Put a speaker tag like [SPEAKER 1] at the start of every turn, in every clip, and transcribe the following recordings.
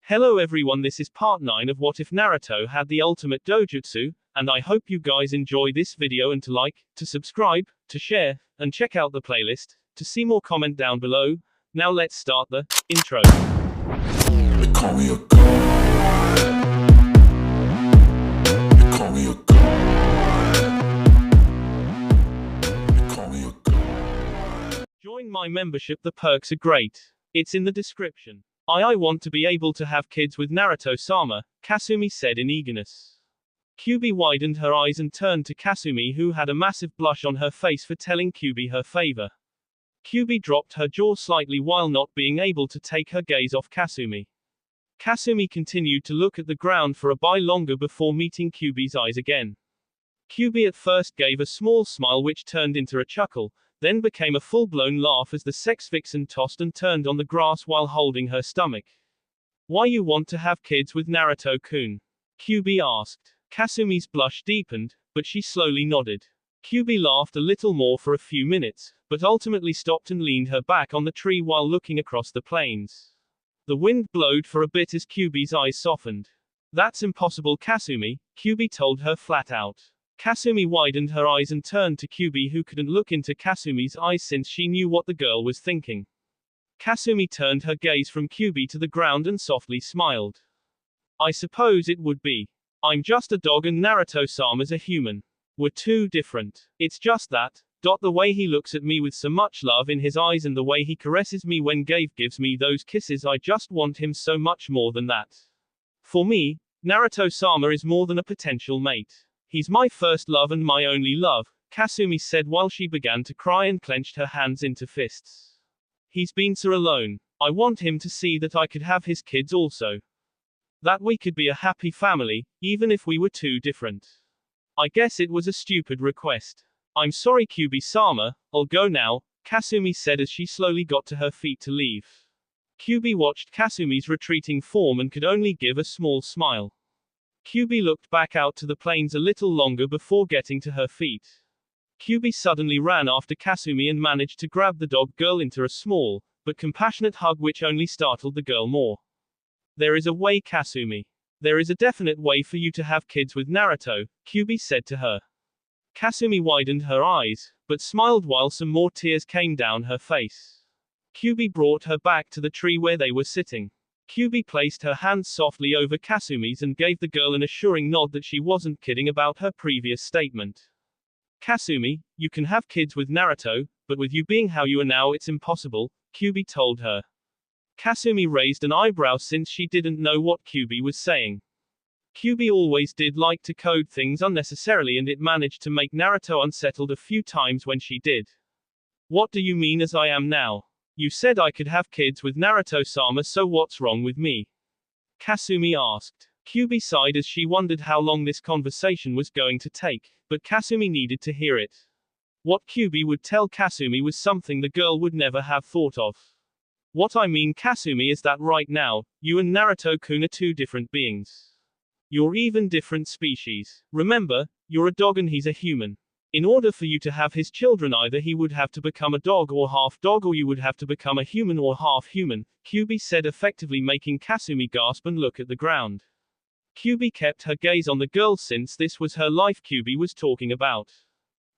[SPEAKER 1] Hello everyone, this is part 9 of What If Naruto Had the Ultimate Dojutsu, and I hope you guys enjoy this video and to like, to subscribe, to share, and check out the playlist, to see more comment down below. Now let's start the intro.
[SPEAKER 2] They call me a god. They call me a god. They call me a god.
[SPEAKER 1] Join my membership, the perks are great. It's in the description. I want to be able to have kids with Naruto-sama, Kasumi said in eagerness. Kyubi widened her eyes and turned to Kasumi, who had a massive blush on her face for telling Kyubi her favor. Kyubi dropped her jaw slightly while not being able to take her gaze off Kasumi. Kasumi continued to look at the ground for a bit longer before meeting Kyubi's eyes again. Kyubi at first gave a small smile which turned into a chuckle, then became a full-blown laugh as the sex vixen tossed and turned on the grass while holding her stomach. Why you want to have kids with Naruto-kun? Kyubi asked. Kasumi's blush deepened, but she slowly nodded. Kyubi laughed a little more for a few minutes, but ultimately stopped and leaned her back on the tree while looking across the plains. The wind blowed for a bit as Kyubi's eyes softened. That's impossible, Kasumi, Kyubi told her flat out. Kasumi widened her eyes and turned to Kyubi, who couldn't look into Kasumi's eyes since she knew what the girl was thinking. Kasumi turned her gaze from Kyubi to the ground and softly smiled. I suppose it would be. I'm just a dog and Naruto-sama's a human. We're too different. It's just that, the way he looks at me with so much love in his eyes and the way he caresses me when gives me those kisses, I just want him so much more than that. For me, Naruto-sama is more than a potential mate. He's my first love and my only love, Kasumi said while she began to cry and clenched her hands into fists. He's been so alone. I want him to see that I could have his kids also. That we could be a happy family, even if we were too different. I guess it was a stupid request. I'm sorry, Kyubi-sama, I'll go now, Kasumi said as she slowly got to her feet to leave. Kyubi watched Kasumi's retreating form and could only give a small smile. Kyubi looked back out to the plains a little longer before getting to her feet. Kyubi suddenly ran after Kasumi and managed to grab the dog girl into a small, but compassionate hug which only startled the girl more. There is a way, Kasumi. There is a definite way for you to have kids with Naruto, Kyubi said to her. Kasumi widened her eyes, but smiled while some more tears came down her face. Kyubi brought her back to the tree where they were sitting. Kyubi placed her hands softly over Kasumi's and gave the girl an assuring nod that she wasn't kidding about her previous statement. Kasumi, you can have kids with Naruto, but with you being how you are now it's impossible, Kyubi told her. Kasumi raised an eyebrow since she didn't know what Kyubi was saying. Kyubi always did like to code things unnecessarily and it managed to make Naruto unsettled a few times when she did. What do you mean as I am now? You said I could have kids with Naruto-sama, so what's wrong with me? Kasumi asked. Kyubi sighed as she wondered how long this conversation was going to take, but Kasumi needed to hear it. What Kyubi would tell Kasumi was something the girl would never have thought of. What I mean, Kasumi, is that right now, you and Naruto-kun are two different beings. You're even different species. Remember, you're a dog and he's a human. In order for you to have his children, either he would have to become a dog or half dog, or you would have to become a human or half human, Kyubi said, effectively making Kasumi gasp and look at the ground. Kyubi kept her gaze on the girl since this was her life Kyubi was talking about.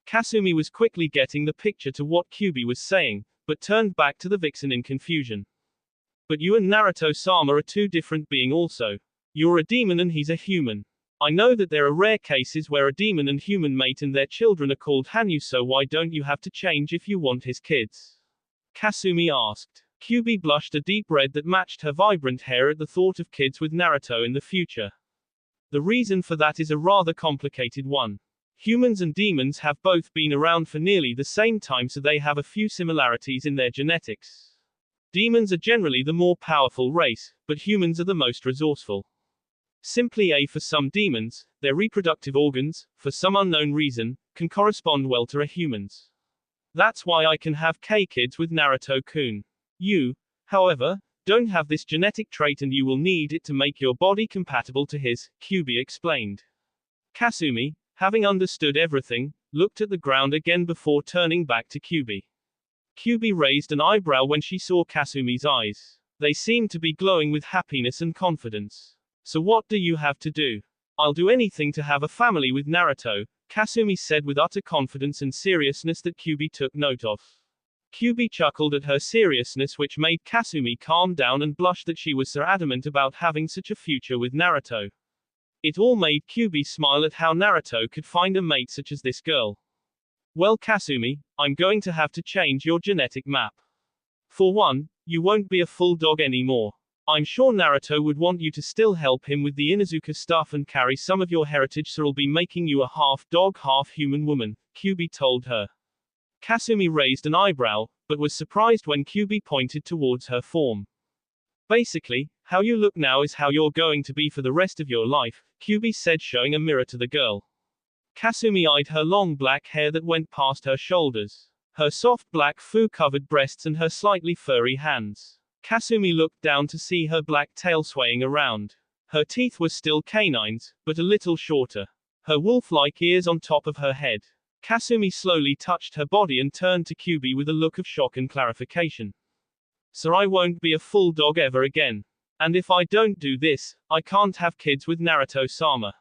[SPEAKER 1] Kasumi was quickly getting the picture to what Kyubi was saying, but turned back to the vixen in confusion. But you and Naruto-sama are two different beings also. You're a demon and he's a human. I know that there are rare cases where a demon and human mate and their children are called Hanyu, so why don't you have to change if you want his kids? Kasumi asked. Kyubi blushed a deep red that matched her vibrant hair at the thought of kids with Naruto in the future. The reason for that is a rather complicated one. Humans and demons have both been around for nearly the same time, so they have a few similarities in their genetics. Demons are generally the more powerful race, but humans are the most resourceful. Simply for some demons, their reproductive organs, for some unknown reason, can correspond well to a human's. That's why I can have kids with Naruto-kun. You, however, don't have this genetic trait and you will need it to make your body compatible to his, Kyubi explained. Kasumi, having understood everything, looked at the ground again before turning back to Kyubi. Kyubi raised an eyebrow when she saw Kasumi's eyes. They seemed to be glowing with happiness and confidence. So what do you have to do? I'll do anything to have a family with Naruto, Kasumi said with utter confidence and seriousness that Kyuubi took note of. Kyuubi chuckled at her seriousness, which made Kasumi calm down and blush that she was so adamant about having such a future with Naruto. It all made Kyuubi smile at how Naruto could find a mate such as this girl. Well, Kasumi, I'm going to have to change your genetic map. For one, you won't be a full dog anymore. I'm sure Naruto would want you to still help him with the Inuzuka stuff and carry some of your heritage, so I'll be making you a half dog, half human woman, Kyuubi told her. Kasumi raised an eyebrow, but was surprised when Kyuubi pointed towards her form. Basically, how you look now is how you're going to be for the rest of your life, Kyuubi said, showing a mirror to the girl. Kasumi eyed her long black hair that went past her shoulders, her soft black fur-covered breasts and her slightly furry hands. Kasumi looked down to see her black tail swaying around. Her teeth were still canines, but a little shorter. Her wolf-like ears on top of her head. Kasumi slowly touched her body and turned to Kyuubi with a look of shock and clarification. So I won't be a full dog ever again. And if I don't do this, I can't have kids with Naruto-sama?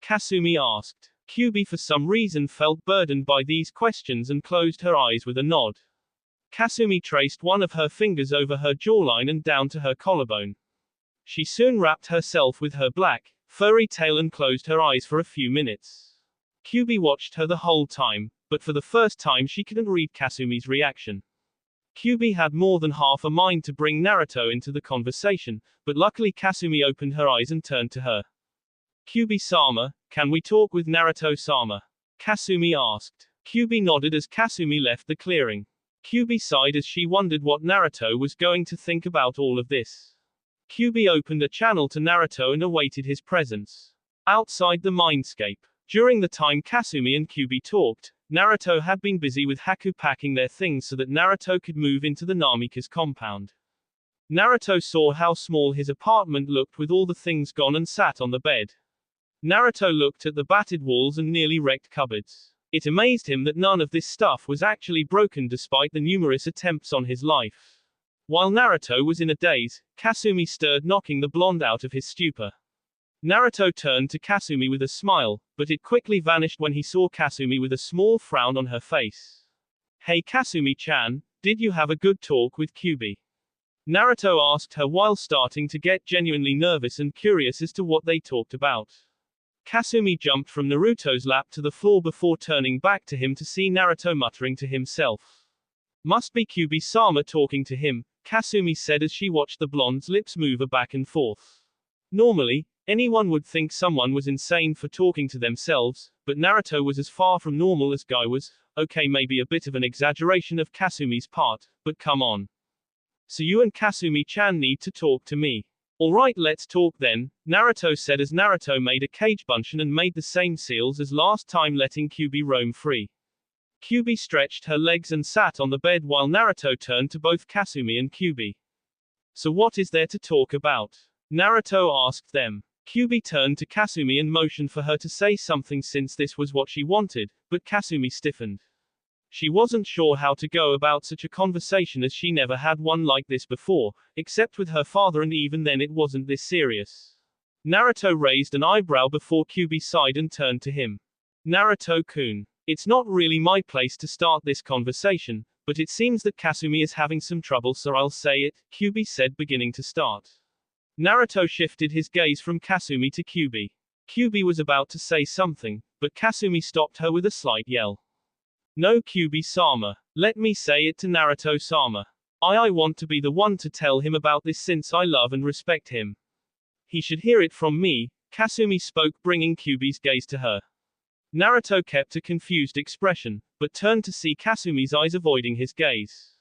[SPEAKER 1] Kasumi asked. Kyuubi for some reason felt burdened by these questions and closed her eyes with a nod. Kasumi traced one of her fingers over her jawline and down to her collarbone. She soon wrapped herself with her black, furry tail and closed her eyes for a few minutes. Kyuubi watched her the whole time, but for the first time she couldn't read Kasumi's reaction. Kyuubi had more than half a mind to bring Naruto into the conversation, but luckily Kasumi opened her eyes and turned to her. Kyuubi-sama, can we talk with Naruto-sama? Kasumi asked. Kyuubi nodded as Kasumi left the clearing. Kyuubi sighed as she wondered what Naruto was going to think about all of this. Kyuubi opened a channel to Naruto and awaited his presence. Outside the mindscape. During the time Kasumi and Kyuubi talked, Naruto had been busy with Haku packing their things so that Naruto could move into the Namika's compound. Naruto saw how small his apartment looked with all the things gone and sat on the bed. Naruto looked at the battered walls and nearly wrecked cupboards. It amazed him that none of this stuff was actually broken despite the numerous attempts on his life. While Naruto was in a daze, Kasumi stirred, knocking the blonde out of his stupor. Naruto turned to Kasumi with a smile, but it quickly vanished when he saw Kasumi with a small frown on her face. Hey Kasumi-chan, did you have a good talk with Kyuubi? Naruto asked her while starting to get genuinely nervous and curious as to what they talked about. Kasumi jumped from Naruto's lap to the floor before turning back to him to see Naruto muttering to himself. Must be Kyuubi-sama talking to him, Kasumi said as she watched the blonde's lips move back and forth. Normally, anyone would think someone was insane for talking to themselves, but Naruto was as far from normal as Guy was. Okay, maybe a bit of an exaggeration of Kasumi's part, but come on. So you and Kasumi-chan need to talk to me. Alright, let's talk then, Naruto said as Naruto made a cage bunchen and made the same seals as last time, letting Kyuubi roam free. Kyuubi stretched her legs and sat on the bed while Naruto turned to both Kasumi and Kyuubi. So what is there to talk about? Naruto asked them. Kyuubi turned to Kasumi and motioned for her to say something since this was what she wanted, but Kasumi stiffened. She wasn't sure how to go about such a conversation as she never had one like this before, except with her father, and even then it wasn't this serious. Naruto raised an eyebrow before Kyuubi sighed and turned to him. Naruto-kun, it's not really my place to start this conversation, but it seems that Kasumi is having some trouble, so I'll say it, Kyuubi said, beginning to start. Naruto shifted his gaze from Kasumi to Kyuubi. Kyuubi was about to say something, but Kasumi stopped her with a slight yell. No, Kyuubi-sama. Let me say it to Naruto-sama. I want to be the one to tell him about this since I love and respect him. He should hear it from me, Kasumi spoke, bringing Kyuubi's gaze to her. Naruto kept a confused expression, but turned to see Kasumi's eyes avoiding his gaze.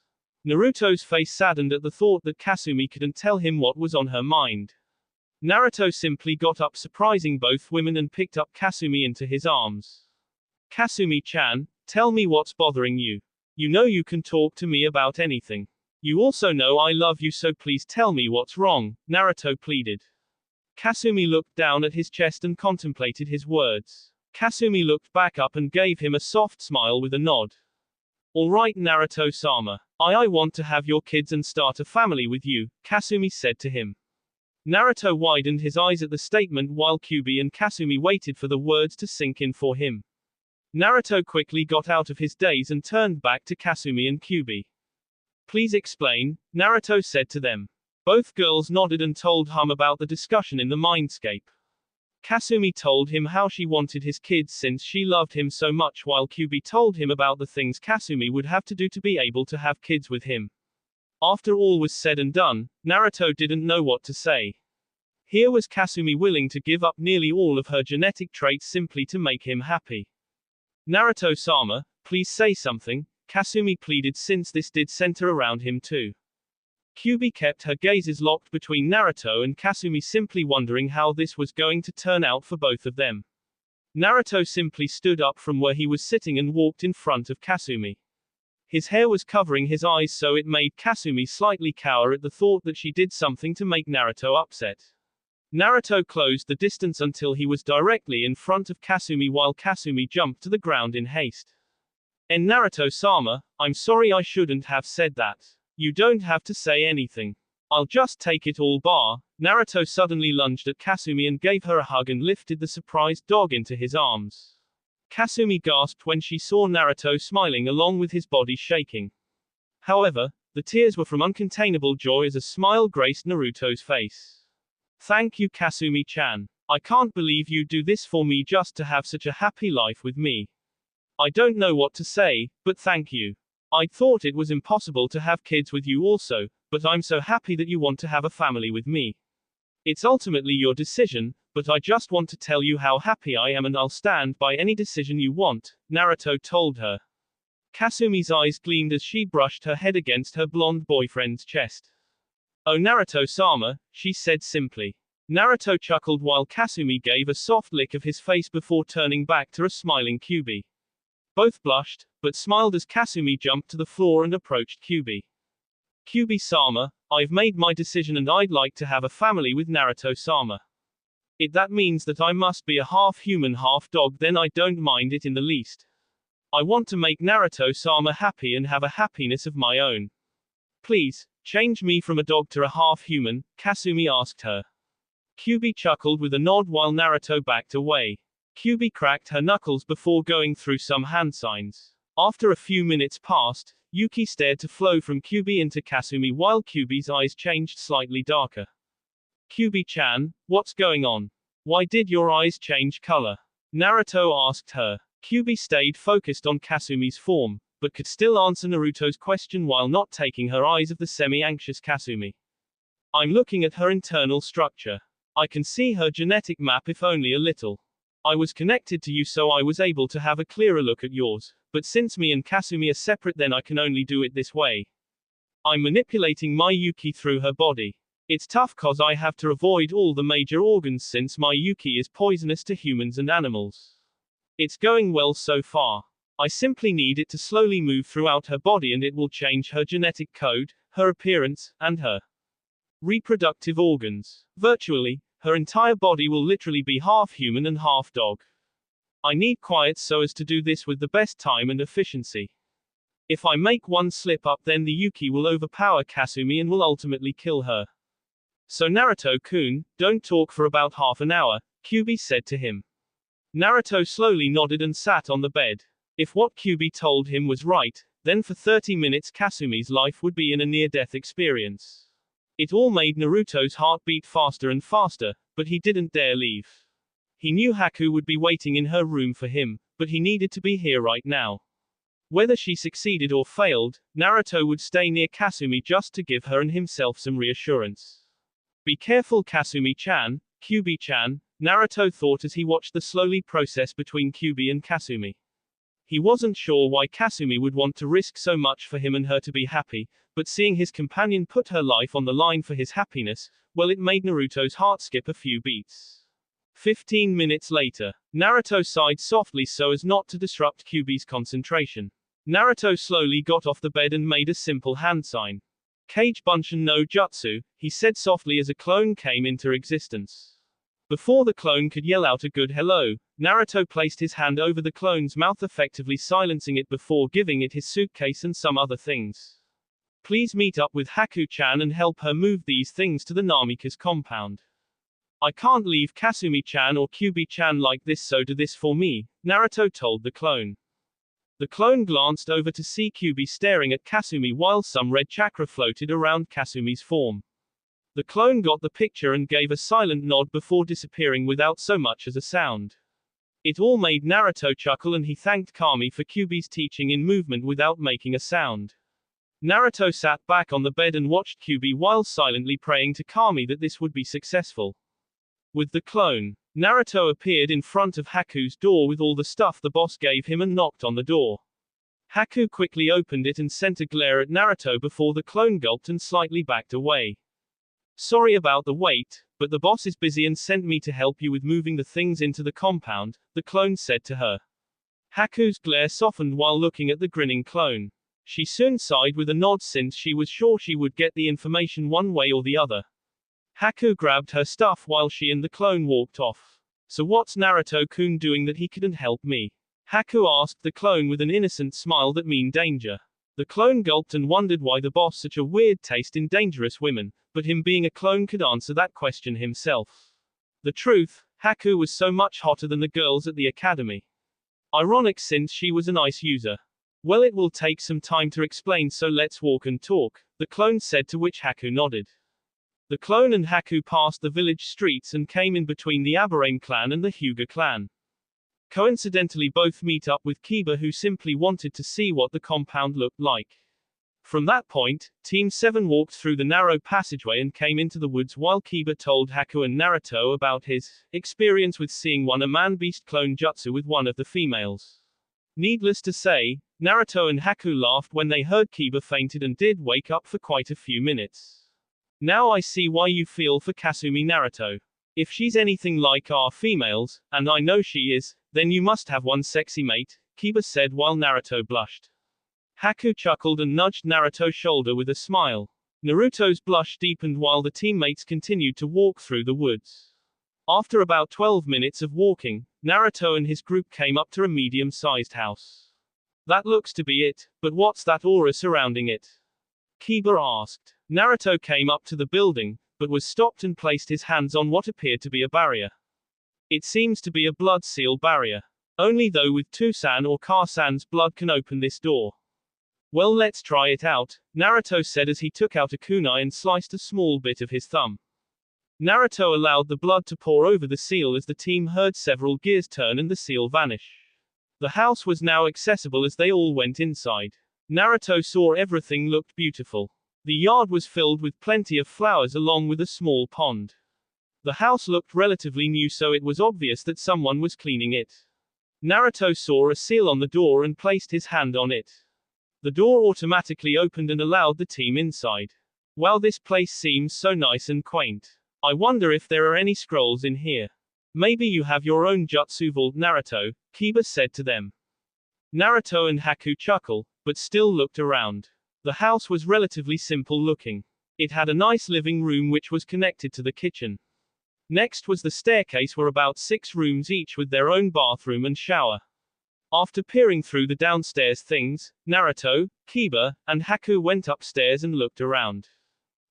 [SPEAKER 1] Naruto's face saddened at the thought that Kasumi couldn't tell him what was on her mind. Naruto simply got up, surprising both women, and picked up Kasumi into his arms. Kasumi-chan, tell me what's bothering you. You know you can talk to me about anything. You also know I love you, so please tell me what's wrong, Naruto pleaded. Kasumi looked down at his chest and contemplated his words. Kasumi looked back up and gave him a soft smile with a nod. Alright Naruto-sama. I want to have your kids and start a family with you, Kasumi said to him. Naruto widened his eyes at the statement while Kyuubi and Kasumi waited for the words to sink in for him. Naruto quickly got out of his daze and turned back to Kasumi and Kyuubi. Please explain, Naruto said to them. Both girls nodded and told him about the discussion in the mindscape. Kasumi told him how she wanted his kids since she loved him so much, while Kyuubi told him about the things Kasumi would have to do to be able to have kids with him. After all was said and done, Naruto didn't know what to say. Here was Kasumi willing to give up nearly all of her genetic traits simply to make him happy. Naruto-sama, please say something, Kasumi pleaded, since this did center around him too. Kyuubi kept her gazes locked between Naruto and Kasumi, simply wondering how this was going to turn out for both of them. Naruto simply stood up from where he was sitting and walked in front of Kasumi. His hair was covering his eyes, so it made Kasumi slightly cower at the thought that she did something to make Naruto upset. Naruto closed the distance until he was directly in front of Kasumi, while Kasumi jumped to the ground in haste. "And Naruto-sama, I'm sorry, I shouldn't have said that. You don't have to say anything. I'll just take it all bar." Naruto suddenly lunged at Kasumi and gave her a hug and lifted the surprised dog into his arms. Kasumi gasped when she saw Naruto smiling along with his body shaking. However, the tears were from uncontainable joy as a smile graced Naruto's face. "Thank you, Kasumi-chan. I can't believe you do this for me just to have such a happy life with me. I don't know what to say, but thank you. I thought it was impossible to have kids with you also, but I'm so happy that you want to have a family with me. It's ultimately your decision, but I just want to tell you how happy I am and I'll stand by any decision you want," Naruto told her. Kasumi's eyes gleamed as she brushed her head against her blonde boyfriend's chest. "Oh, Naruto-sama," she said simply. Naruto chuckled while Kasumi gave a soft lick of his face before turning back to a smiling Kyuubi. Both blushed, but smiled as Kasumi jumped to the floor and approached Kyuubi. "Kyuubi-sama, I've made my decision and I'd like to have a family with Naruto-sama. If that means that I must be a half human, half dog, then I don't mind it in the least. I want to make Naruto-sama happy and have a happiness of my own. Please, change me from a dog to a half human," Kasumi asked her. Kyuubi chuckled with a nod while Naruto backed away. Kyuubi cracked her knuckles before going through some hand signs. After a few minutes passed, Yuki stared to flow from Kyuubi into Kasumi while Kyuubi's eyes changed slightly darker. "Kyuubi-chan, what's going on? Why did your eyes change color?" Naruto asked her. Kyuubi stayed focused on Kasumi's form, but could still answer Naruto's question while not taking her eyes off the semi-anxious Kasumi. "I'm looking at her internal structure. I can see her genetic map, if only a little. I was connected to you, so I was able to have a clearer look at yours, but since me and Kasumi are separate, then I can only do it this way. I'm manipulating my Yuki through her body. It's tough cause I have to avoid all the major organs since my Yuki is poisonous to humans and animals. It's going well so far. I simply need it to slowly move throughout her body and it will change her genetic code, her appearance, and her reproductive organs. Virtually, her entire body will literally be half human and half dog. I need quiet so as to do this with the best time and efficiency. If I make one slip up, then the Yuki will overpower Kasumi and will ultimately kill her. So Naruto-kun, don't talk for about half an hour," Kyuubi said to him. Naruto slowly nodded and sat on the bed. If what Kyuubi told him was right, then for 30 minutes Kasumi's life would be in a near-death experience. It all made Naruto's heart beat faster and faster, but he didn't dare leave. He knew Haku would be waiting in her room for him, but he needed to be here right now. Whether she succeeded or failed, Naruto would stay near Kasumi just to give her and himself some reassurance. "Be careful, Kasumi-chan, Kyuubi-chan," Naruto thought as he watched the slowly process between Kyuubi and Kasumi. He wasn't sure why Kasumi would want to risk so much for him and her to be happy, but seeing his companion put her life on the line for his happiness, well, it made Naruto's heart skip a few beats. 15 minutes later, Naruto sighed softly so as not to disrupt Kyuubi's concentration. Naruto slowly got off the bed and made a simple hand sign. "Kage Bunshin no Jutsu," he said softly as a clone came into existence. Before the clone could yell out a good hello, Naruto placed his hand over the clone's mouth, effectively silencing it before giving it his suitcase and some other things. Please meet up with Haku-chan and help her move these things to the Namika's compound. I can't leave Kasumi-chan or Kyubi-chan like this, so do this for me, Naruto told the clone. The clone glanced over to see Kyubi staring at Kasumi while some red chakra floated around Kasumi's form. The clone got the picture and gave a silent nod before disappearing without so much as a sound. It all made Naruto chuckle and he thanked Kami for Kyubi's teaching in movement without making a sound. Naruto sat back on the bed and watched Kyubi while silently praying to Kami that this would be successful. With the clone, Naruto appeared in front of Haku's door with all the stuff the boss gave him and knocked on the door. Haku quickly opened it and sent a glare at Naruto before the clone gulped and slightly backed away. Sorry about the wait, but the boss is busy and sent me to help you with moving the things into the compound, the clone said to her. Haku's glare softened while looking at the grinning clone. She soon sighed with a nod since she was sure she would get the information one way or the other. Haku grabbed her stuff while she and the clone walked off. So what's Naruto-kun doing that he couldn't help me? Haku asked the clone with an innocent smile that meant danger. The clone gulped and wondered why the boss such a weird taste in dangerous women, but him being a clone could answer that question himself. The truth, Haku was so much hotter than the girls at the academy. Ironic since she was an ice user. Well, it will take some time to explain, so let's walk and talk, the clone said, to which Haku nodded. The clone and Haku passed the village streets and came in between the Aburame clan and the Hyuga clan. Coincidentally, both meet up with Kiba, who simply wanted to see what the compound looked like. From that point, Team 7 walked through the narrow passageway and came into the woods while Kiba told Haku and Naruto about his experience with seeing one man-beast clone jutsu with one of the females. Needless to say, Naruto and Haku laughed when they heard Kiba fainted and did wake up for quite a few minutes. Now I see why you feel for Kasumi, Naruto. If she's anything like our females, and I know she is, then you must have one sexy mate, Kiba said while Naruto blushed. Haku chuckled and nudged Naruto's shoulder with a smile. Naruto's blush deepened while the teammates continued to walk through the woods. After about 12 minutes of walking, Naruto and his group came up to a medium-sized house. That looks to be it, but what's that aura surrounding it? Kiba asked. Naruto came up to the building, but was stopped and placed his hands on what appeared to be a barrier. It seems to be a blood seal barrier. Only though with Tusan or Karsan's blood can open this door. Well, let's try it out, Naruto said as he took out a kunai and sliced a small bit of his thumb. Naruto allowed the blood to pour over the seal as the team heard several gears turn and the seal vanish. The house was now accessible as they all went inside. Naruto saw everything looked beautiful. The yard was filled with plenty of flowers along with a small pond. The house looked relatively new, so it was obvious that someone was cleaning it. Naruto saw a seal on the door and placed his hand on it. The door automatically opened and allowed the team inside. Wow, this place seems so nice and quaint. I wonder if there are any scrolls in here. Maybe you have your own jutsu vault, Naruto, Kiba said to them. Naruto and Haku chuckled, but still looked around. The house was relatively simple looking. It had a nice living room which was connected to the kitchen. Next was the staircase, where about 6 rooms each with their own bathroom and shower. After peering through the downstairs things, Naruto, Kiba, and Haku went upstairs and looked around.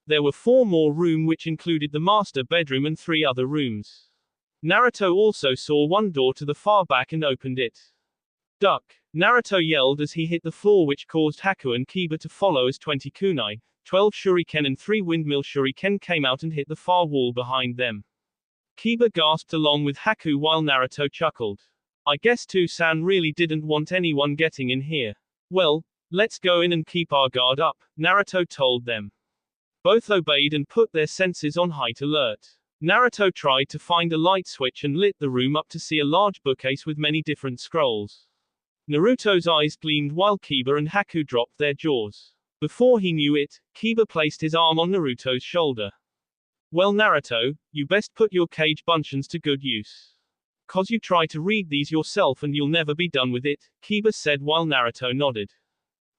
[SPEAKER 1] There were 4 more rooms which included the master bedroom and 3 other rooms. Naruto also saw one door to the far back and opened it. Duck! Naruto yelled as he hit the floor, which caused Haku and Kiba to follow as 20 kunai, 12 shuriken and 3 windmill shuriken came out and hit the far wall behind them. Kiba gasped along with Haku while Naruto chuckled. I guess Tusan really didn't want anyone getting in here. Well, let's go in and keep our guard up, Naruto told them. Both obeyed and put their senses on height alert. Naruto tried to find a light switch and lit the room up to see a large bookcase with many different scrolls. Naruto's eyes gleamed while Kiba and Haku dropped their jaws. Before he knew it, Kiba placed his arm on Naruto's shoulder. Well, Naruto, you best put your cage bunchins to good use. 'Cause you try to read these yourself and you'll never be done with it, Kiba said while Naruto nodded.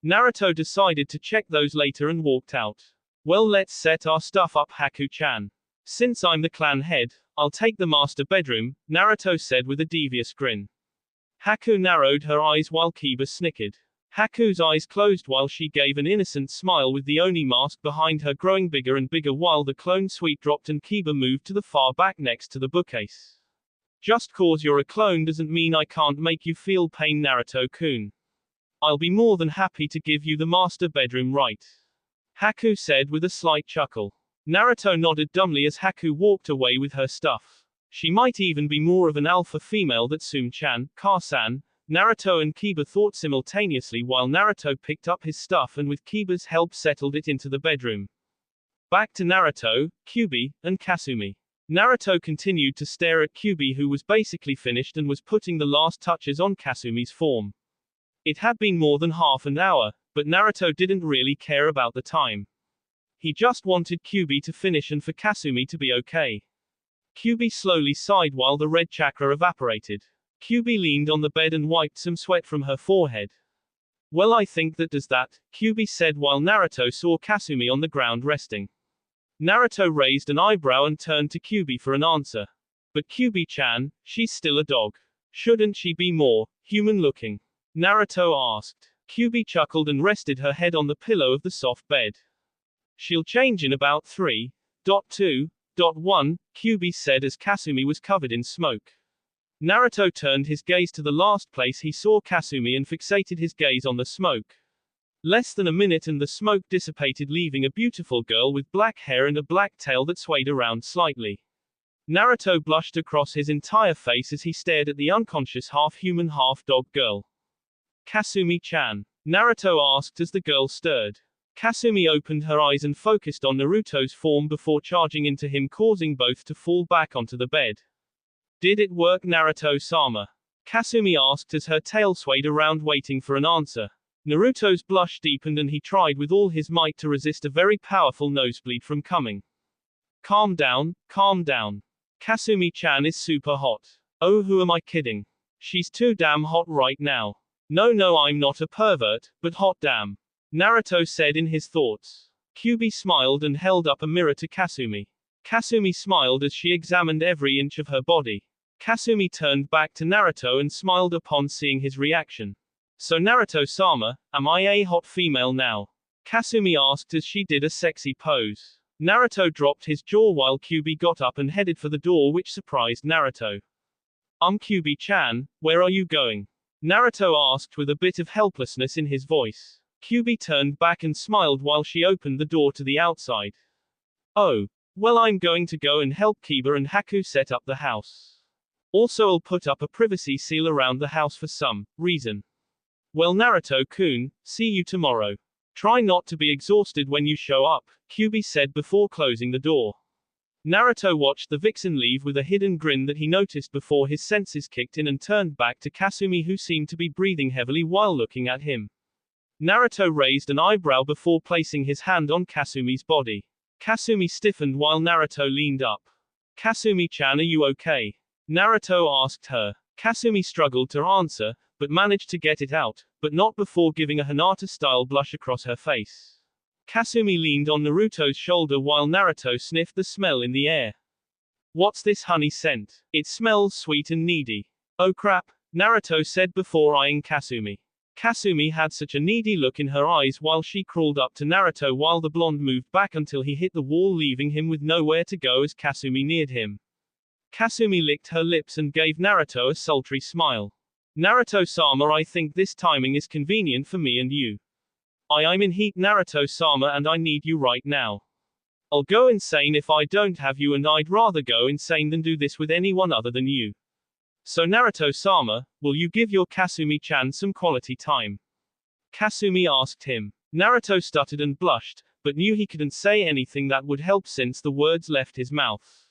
[SPEAKER 1] Naruto decided to check those later and walked out. Well, let's set our stuff up, Haku-chan. Since I'm the clan head, I'll take the master bedroom, Naruto said with a devious grin. Haku narrowed her eyes while Kiba snickered. Haku's eyes closed while she gave an innocent smile with the Oni mask behind her growing bigger and bigger while the clone suite dropped and Kiba moved to the far back next to the bookcase. Just cause you're a clone doesn't mean I can't make you feel pain, Naruto-kun. I'll be more than happy to give you the master bedroom right. Haku said with a slight chuckle. Naruto nodded dumbly as Haku walked away with her stuff. She might even be more of an alpha female that Sum-chan, Ka-san, Naruto and Kiba thought simultaneously while Naruto picked up his stuff and with Kiba's help settled it into the bedroom. Back to Naruto, Kyuubi, and Kasumi. Naruto continued to stare at Kyuubi who was basically finished and was putting the last touches on Kasumi's form. It had been more than half an hour, but Naruto didn't really care about the time. He just wanted Kyuubi to finish and for Kasumi to be okay. Kyuubi slowly sighed while the red chakra evaporated. Kyuubi leaned on the bed and wiped some sweat from her forehead. Well, I think that does that, Kyuubi said while Naruto saw Kasumi on the ground resting. Naruto raised an eyebrow and turned to Kyuubi for an answer. But Kyuubi-chan, she's still a dog. Shouldn't she be more human-looking? Naruto asked. Kyuubi chuckled and rested her head on the pillow of the soft bed. She'll change in about 3.2.1, Kyuubi said as Kasumi was covered in smoke. Naruto turned his gaze to the last place he saw Kasumi and fixated his gaze on the smoke. Less than a minute and the smoke dissipated leaving a beautiful girl with black hair and a black tail that swayed around slightly. Naruto blushed across his entire face as he stared at the unconscious half-human half-dog girl. Kasumi-chan? Naruto asked as the girl stirred. Kasumi opened her eyes and focused on Naruto's form before charging into him causing both to fall back onto the bed. Did it work, Naruto-sama? Kasumi asked as her tail swayed around waiting for an answer. Naruto's blush deepened and he tried with all his might to resist a very powerful nosebleed from coming. Calm down, calm down. Kasumi-chan is super hot. Oh, who am I kidding? She's too damn hot right now. No, I'm not a pervert, but hot damn. Naruto said in his thoughts. Kyuubi smiled and held up a mirror to Kasumi. Kasumi smiled as she examined every inch of her body. Kasumi turned back to Naruto and smiled upon seeing his reaction. So Naruto-sama, am I a hot female now? Kasumi asked as she did a sexy pose. Naruto dropped his jaw while Kyuubi got up and headed for the door which surprised Naruto. Kyuubi-chan, where are you going? Naruto asked with a bit of helplessness in his voice. Kyuubi turned back and smiled while she opened the door to the outside. Oh. Well, I'm going to go and help Kiba and Haku set up the house. Also, I'll put up a privacy seal around the house for some reason. Well, Naruto-kun, see you tomorrow. Try not to be exhausted when you show up, Kyuubi said before closing the door. Naruto watched the vixen leave with a hidden grin that he noticed before his senses kicked in and turned back to Kasumi who seemed to be breathing heavily while looking at him. Naruto raised an eyebrow before placing his hand on Kasumi's body. Kasumi stiffened while Naruto leaned up. Kasumi-chan, are you okay? Naruto asked her. Kasumi struggled to answer, but managed to get it out, but not before giving a Hinata-style blush across her face. Kasumi leaned on Naruto's shoulder while Naruto sniffed the smell in the air. What's this honey scent? It smells sweet and needy. Oh crap, Naruto said before eyeing Kasumi. Kasumi had such a needy look in her eyes while she crawled up to Naruto while the blonde moved back until he hit the wall leaving him with nowhere to go as Kasumi neared him. Kasumi licked her lips and gave Naruto a sultry smile. Naruto-sama, I think this timing is convenient for me and you. I'm in heat, Naruto-sama, and I need you right now. I'll go insane if I don't have you and I'd rather go insane than do this with anyone other than you. So Naruto-sama, will you give your Kasumi-chan some quality time? Kasumi asked him. Naruto stuttered and blushed, but knew he couldn't say anything that would help since the words left his mouth.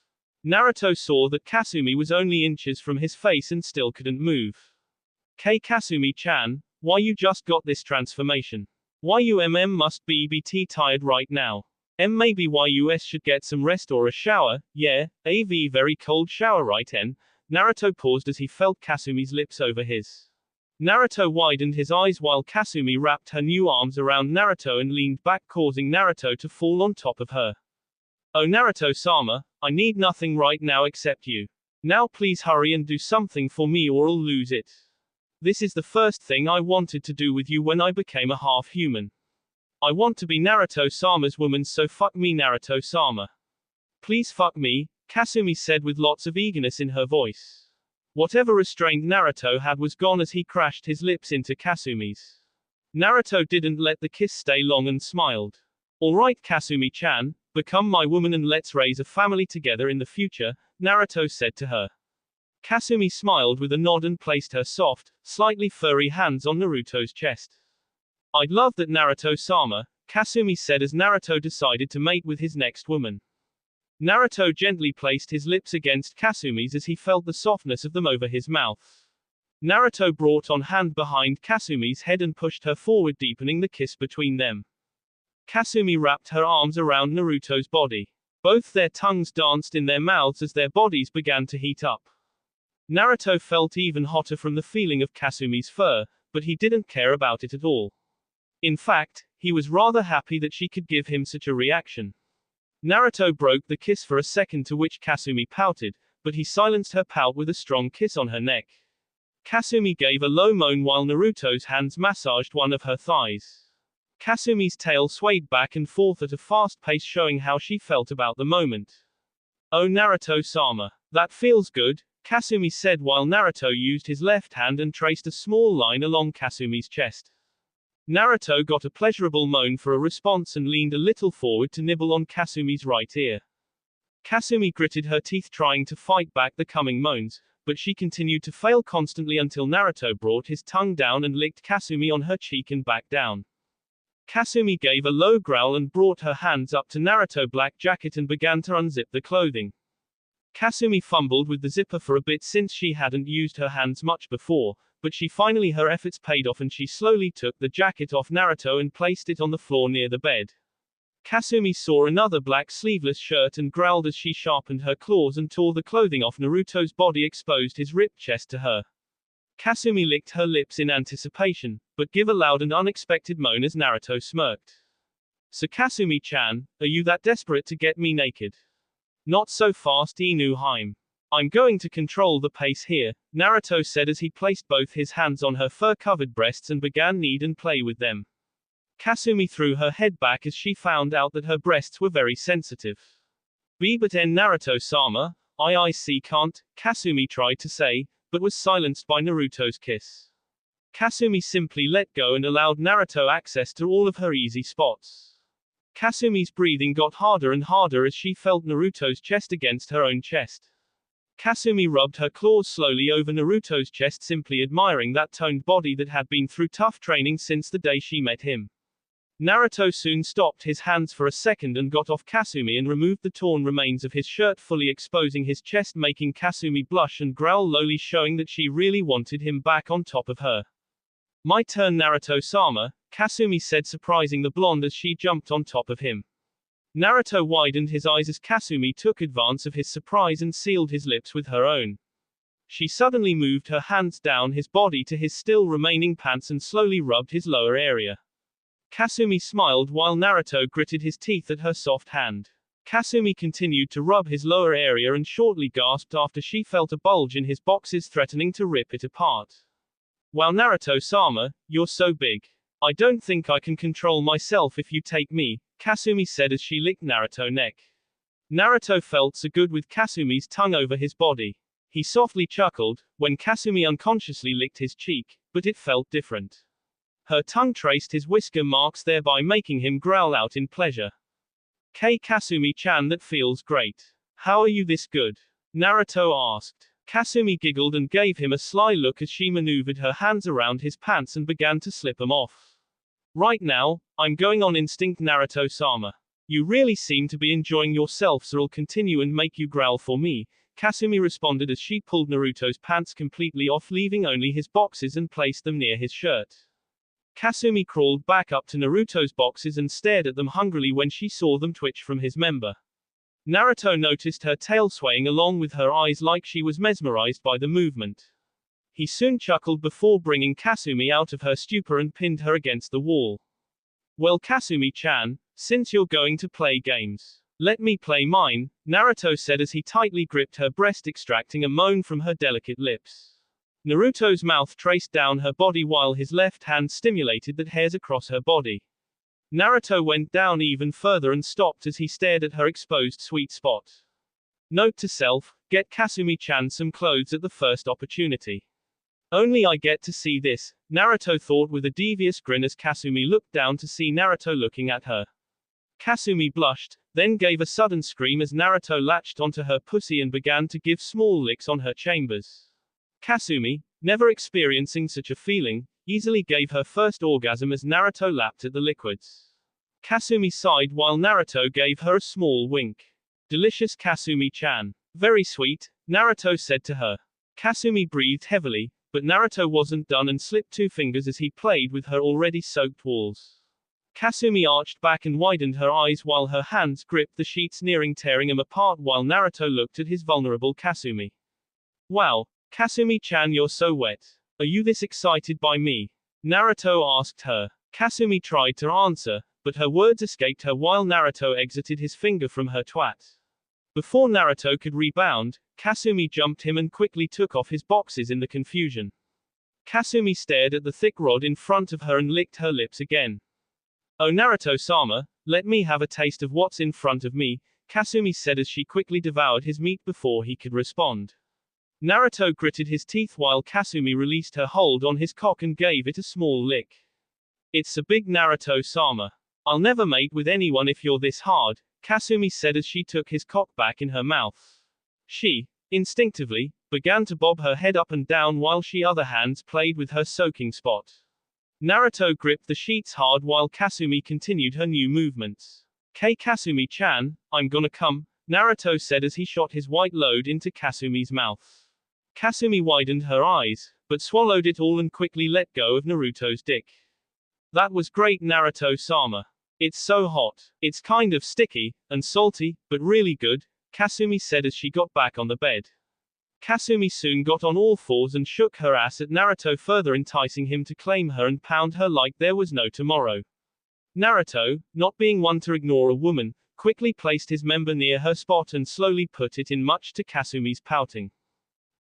[SPEAKER 1] Naruto saw that Kasumi was only inches from his face and still couldn't move. Kasumi-chan, why you just got this transformation? Why you must be tired right now? Maybe YUS should get some rest or a shower, yeah, AV very cold shower right n? Naruto paused as he felt Kasumi's lips over his. Naruto widened his eyes while Kasumi wrapped her new arms around Naruto and leaned back causing Naruto to fall on top of her. Oh Naruto-sama, I need nothing right now except you. Now please hurry and do something for me or I'll lose it. This is the first thing I wanted to do with you when I became a half-human. I want to be Naruto-sama's woman, so fuck me, Naruto-sama. Please fuck me, Kasumi said with lots of eagerness in her voice. Whatever restraint Naruto had was gone as he crashed his lips into Kasumi's. Naruto didn't let the kiss stay long and smiled. Alright, Kasumi-chan, become my woman and let's raise a family together in the future, Naruto said to her. Kasumi smiled with a nod and placed her soft, slightly furry hands on Naruto's chest. I'd love that, Naruto-sama, Kasumi said as Naruto decided to mate with his next woman. Naruto gently placed his lips against Kasumi's as he felt the softness of them over his mouth. Naruto brought on hand behind Kasumi's head and pushed her forward, deepening the kiss between them. Kasumi wrapped her arms around Naruto's body. Both their tongues danced in their mouths as their bodies began to heat up. Naruto felt even hotter from the feeling of Kasumi's fur, but he didn't care about it at all. In fact, he was rather happy that she could give him such a reaction. Naruto broke the kiss for a second, to which Kasumi pouted, but he silenced her pout with a strong kiss on her neck. Kasumi gave a low moan while Naruto's hands massaged one of her thighs. Kasumi's tail swayed back and forth at a fast pace, showing how she felt about the moment. Oh, Naruto-sama. That feels good, Kasumi said while Naruto used his left hand and traced a small line along Kasumi's chest. Naruto got a pleasurable moan for a response and leaned a little forward to nibble on Kasumi's right ear. Kasumi gritted her teeth trying to fight back the coming moans, but she continued to fail constantly until Naruto brought his tongue down and licked Kasumi on her cheek and back down. Kasumi gave a low growl and brought her hands up to Naruto's black jacket and began to unzip the clothing. Kasumi fumbled with the zipper for a bit since she hadn't used her hands much before, but finally her efforts paid off and she slowly took the jacket off Naruto and placed it on the floor near the bed. Kasumi saw another black sleeveless shirt and growled as she sharpened her claws and tore the clothing off Naruto's body, exposed his ripped chest to her. Kasumi licked her lips in anticipation, but gave a loud and unexpected moan as Naruto smirked. So Kasumi-chan, are you that desperate to get me naked? Not so fast, Inu-hime. I'm going to control the pace here, Naruto said as he placed both his hands on her fur-covered breasts and began knead and play with them. Kasumi threw her head back as she found out that her breasts were very sensitive. But Naruto-sama, I can't, Kasumi tried to say, but was silenced by Naruto's kiss. Kasumi simply let go and allowed Naruto access to all of her easy spots. Kasumi's breathing got harder and harder as she felt Naruto's chest against her own chest. Kasumi rubbed her claws slowly over Naruto's chest, simply admiring that toned body that had been through tough training since the day she met him. Naruto soon stopped his hands for a second and got off Kasumi and removed the torn remains of his shirt, fully exposing his chest, making Kasumi blush and growl lowly, showing that she really wanted him back on top of her. My turn, Naruto-sama, Kasumi said, surprising the blonde as she jumped on top of him. Naruto widened his eyes as Kasumi took advance of his surprise and sealed his lips with her own. She suddenly moved her hands down his body to his still remaining pants and slowly rubbed his lower area. Kasumi smiled while Naruto gritted his teeth at her soft hand. Kasumi continued to rub his lower area and shortly gasped after she felt a bulge in his boxes, threatening to rip it apart. Wow, Naruto-sama, you're so big. I don't think I can control myself if you take me, Kasumi said as she licked Naruto's neck. Naruto felt so good with Kasumi's tongue over his body. He softly chuckled when Kasumi unconsciously licked his cheek, but it felt different. Her tongue traced his whisker marks, thereby making him growl out in pleasure. Kasumi-chan, that feels great. How are you this good? Naruto asked. Kasumi giggled and gave him a sly look as she maneuvered her hands around his pants and began to slip them off. Right now, I'm going on instinct, Naruto-sama. You really seem to be enjoying yourself, so I'll continue and make you growl for me, Kasumi responded as she pulled Naruto's pants completely off, leaving only his boxes, and placed them near his shirt. Kasumi crawled back up to Naruto's boxes and stared at them hungrily when she saw them twitch from his member. Naruto noticed her tail swaying along with her eyes like she was mesmerized by the movement. He soon chuckled before bringing Kasumi out of her stupor and pinned her against the wall. Well, Kasumi-chan, since you're going to play games, let me play mine, Naruto said as he tightly gripped her breast, extracting a moan from her delicate lips. Naruto's mouth traced down her body while his left hand stimulated the hairs across her body. Naruto went down even further and stopped as he stared at her exposed sweet spot. Note to self, get Kasumi-chan some clothes at the first opportunity. Only I get to see this, Naruto thought with a devious grin as Kasumi looked down to see Naruto looking at her. Kasumi blushed, then gave a sudden scream as Naruto latched onto her pussy and began to give small licks on her chambers. Kasumi, never experiencing such a feeling, easily gave her first orgasm as Naruto lapped at the liquids. Kasumi sighed while Naruto gave her a small wink. Delicious Kasumi-chan. Very sweet, Naruto said to her. Kasumi breathed heavily, but Naruto wasn't done and slipped 2 fingers as he played with her already soaked walls. Kasumi arched back and widened her eyes while her hands gripped the sheets, nearing tearing them apart while Naruto looked at his vulnerable Kasumi. Wow, Kasumi-chan, you're so wet. Are you this excited by me? Naruto asked her. Kasumi tried to answer, but her words escaped her while Naruto exited his finger from her twat. Before Naruto could rebound, Kasumi jumped him and quickly took off his boxes in the confusion. Kasumi stared at the thick rod in front of her and licked her lips again. Oh Naruto-sama, let me have a taste of what's in front of me, Kasumi said as she quickly devoured his meat before he could respond. Naruto gritted his teeth while Kasumi released her hold on his cock and gave it a small lick. It's a big Naruto-sama. I'll never mate with anyone if you're this hard, Kasumi said as she took his cock back in her mouth. She, instinctively, began to bob her head up and down while she other hands played with her soaking spot. Naruto gripped the sheets hard while Kasumi continued her new movements. Kasumi-chan, I'm gonna come, Naruto said as he shot his white load into Kasumi's mouth. Kasumi widened her eyes, but swallowed it all and quickly let go of Naruto's dick. That was great Naruto-sama. It's so hot. It's kind of sticky, and salty, but really good, Kasumi said as she got back on the bed. Kasumi soon got on all fours and shook her ass at Naruto, further enticing him to claim her and pound her like there was no tomorrow. Naruto, not being one to ignore a woman, quickly placed his member near her spot and slowly put it in, much to Kasumi's pouting.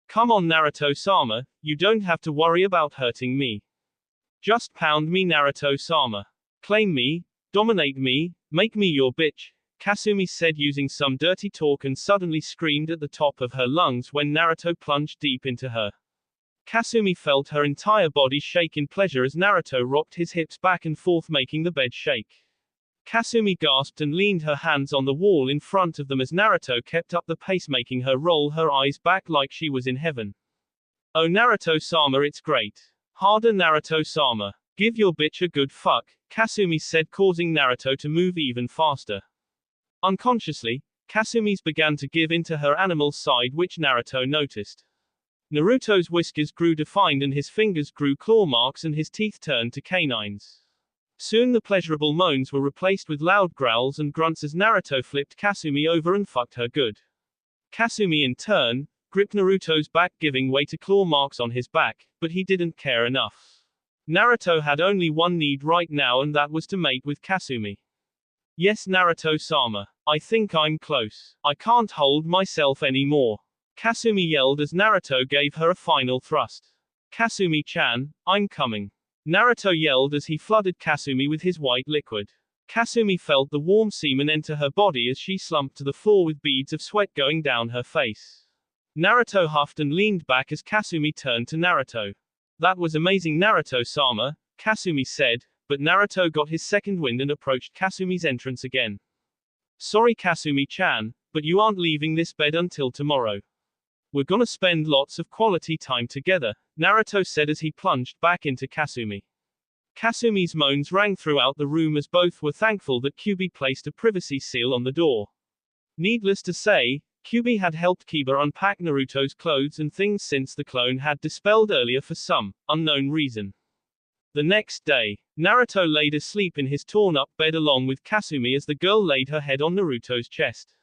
[SPEAKER 1] Come on Naruto-sama, you don't have to worry about hurting me. Just pound me Naruto-sama. Claim me, dominate me, make me your bitch, Kasumi said using some dirty talk and suddenly screamed at the top of her lungs when Naruto plunged deep into her. Kasumi felt her entire body shake in pleasure as Naruto rocked his hips back and forth making the bed shake. Kasumi gasped and leaned her hands on the wall in front of them as Naruto kept up the pace, making her roll her eyes back like she was in heaven. Oh Naruto-sama, it's great. Harder Naruto-sama. Give your bitch a good fuck, Kasumi said, causing Naruto to move even faster. Unconsciously, Kasumi's began to give into her animal side, which Naruto noticed. Naruto's whiskers grew defined and his fingers grew claw marks and his teeth turned to canines. Soon the pleasurable moans were replaced with loud growls and grunts as Naruto flipped Kasumi over and fucked her good. Kasumi in turn, gripped Naruto's back, giving way to claw marks on his back, but he didn't care enough. Naruto had only one need right now, and that was to mate with Kasumi. Yes Naruto-sama. I think I'm close. I can't hold myself anymore. Kasumi yelled as Naruto gave her a final thrust. Kasumi-chan, I'm coming. Naruto yelled as he flooded Kasumi with his white liquid. Kasumi felt the warm semen enter her body as she slumped to the floor with beads of sweat going down her face. Naruto huffed and leaned back as Kasumi turned to Naruto. That was amazing Naruto-sama, Kasumi said, but Naruto got his second wind and approached Kasumi's entrance again. Sorry Kasumi-chan, but you aren't leaving this bed until tomorrow. We're gonna spend lots of quality time together, Naruto said as he plunged back into Kasumi. Kasumi's moans rang throughout the room as both were thankful that Kyubi placed a privacy seal on the door. Needless to say, Kyubi had helped Kiba unpack Naruto's clothes and things since the clone had dispelled earlier for some unknown reason. The next day, Naruto laid asleep in his torn-up bed along with Kasumi as the girl laid her head on Naruto's chest.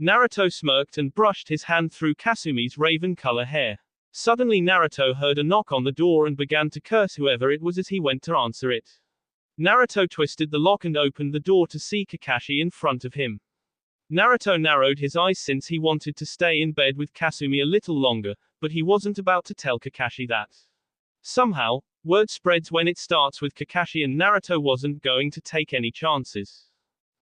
[SPEAKER 1] Naruto smirked and brushed his hand through Kasumi's raven-color hair. Suddenly Naruto heard a knock on the door and began to curse whoever it was as he went to answer it. Naruto twisted the lock and opened the door to see Kakashi in front of him. Naruto narrowed his eyes since he wanted to stay in bed with Kasumi a little longer, but he wasn't about to tell Kakashi that. Somehow, word spreads when it starts with Kakashi, and Naruto wasn't going to take any chances.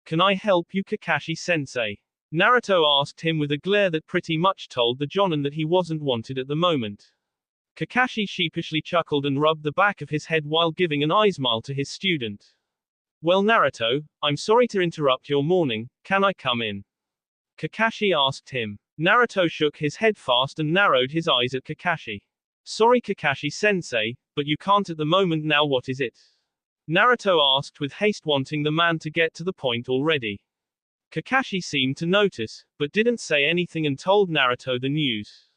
[SPEAKER 1] "Can I help you, Kakashi-sensei?" Naruto asked him with a glare that pretty much told the Jonin that he wasn't wanted at the moment. Kakashi sheepishly chuckled and rubbed the back of his head while giving an eye smile to his student. "Well, Naruto, I'm sorry to interrupt your morning, can I come in?" Kakashi asked him. Naruto shook his head fast and narrowed his eyes at Kakashi. "Sorry, Kakashi-sensei, but you can't at the moment. Now what is it?" Naruto asked with haste, wanting the man to get to the point already. Kakashi seemed to notice, but didn't say anything and told Naruto the news.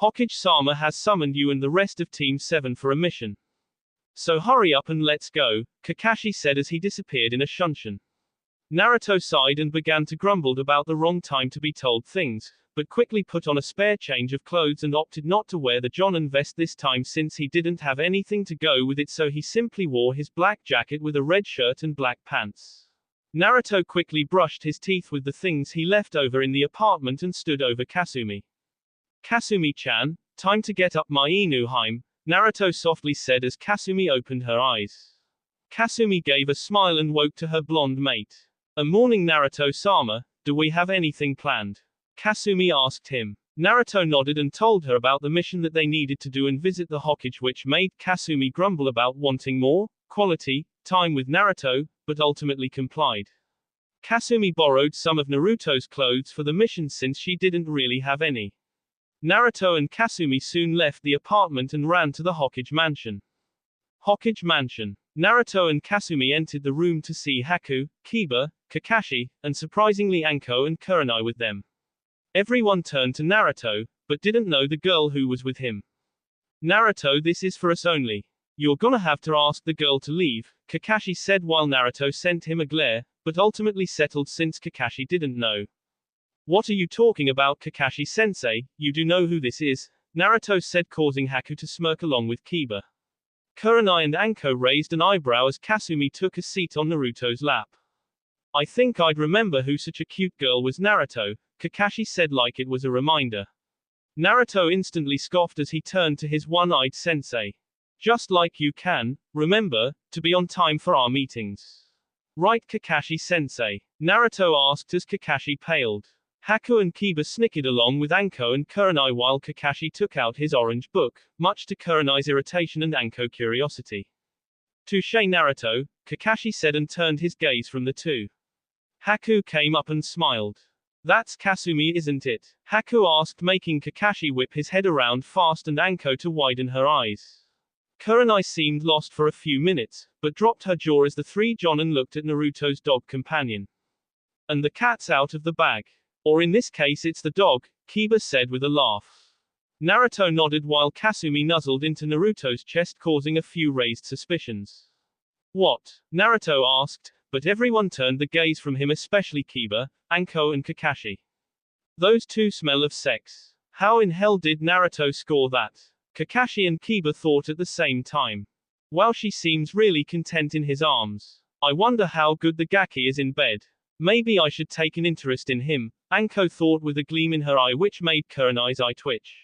[SPEAKER 1] "Hokage-sama has summoned you and the rest of Team 7 for a mission. So hurry up and let's go," Kakashi said as he disappeared in a shunshin. Naruto sighed and began to grumble about the wrong time to be told things, but quickly put on a spare change of clothes and opted not to wear the Jonin vest this time since he didn't have anything to go with it, so he simply wore his black jacket with a red shirt and black pants. Naruto quickly brushed his teeth with the things he left over in the apartment and stood over Kasumi. "Kasumi-chan, time to get up my Inuheim," Naruto softly said as Kasumi opened her eyes. Kasumi gave a smile and woke to her blonde mate. "A morning, Naruto-sama, do we have anything planned?" Kasumi asked him. Naruto nodded and told her about the mission that they needed to do and visit the Hokage, which made Kasumi grumble about wanting more quality time with Naruto, but ultimately complied. Kasumi borrowed some of Naruto's clothes for the mission since she didn't really have any. Naruto and Kasumi soon left the apartment and ran to the Hokage mansion. Hokage mansion. Naruto and Kasumi entered the room to see Haku, Kiba, Kakashi, and surprisingly Anko and Kurenai with them. Everyone turned to Naruto, but didn't know the girl who was with him. "Naruto, this is for us only. You're gonna have to ask the girl to leave," Kakashi said while Naruto sent him a glare, but ultimately settled since Kakashi didn't know. "What are you talking about, Kakashi-sensei? You do know who this is," Naruto said, causing Haku to smirk along with Kiba. Kurenai and Anko raised an eyebrow as Kasumi took a seat on Naruto's lap. "I think I'd remember who such a cute girl was, Naruto," Kakashi said like it was a reminder. Naruto instantly scoffed as he turned to his one-eyed sensei. "Just like you can, remember, to be on time for our meetings. Right, Kakashi-sensei?" Naruto asked as Kakashi paled. Haku and Kiba snickered along with Anko and Kurenai while Kakashi took out his orange book, much to Kurenai's irritation and Anko's curiosity. "Touché, Naruto," Kakashi said and turned his gaze from the two. Haku came up and smiled. "That's Kasumi, isn't it?" Haku asked, making Kakashi whip his head around fast and Anko to widen her eyes. Kurenai seemed lost for a few minutes, but dropped her jaw as the three Jonin looked at Naruto's dog companion. "And the cat's out of the bag. Or in this case it's the dog," Kiba said with a laugh. Naruto nodded while Kasumi nuzzled into Naruto's chest, causing a few raised suspicions. "What?" Naruto asked, but everyone turned the gaze from him, especially Kiba, Anko and Kakashi. "Those two smell of sex. How in hell did Naruto score that?" Kakashi and Kiba thought at the same time. "Wow, she seems really content in his arms. I wonder how good the Gaki is in bed. Maybe I should take an interest in him," Anko thought with a gleam in her eye which made Kurenai's eye twitch.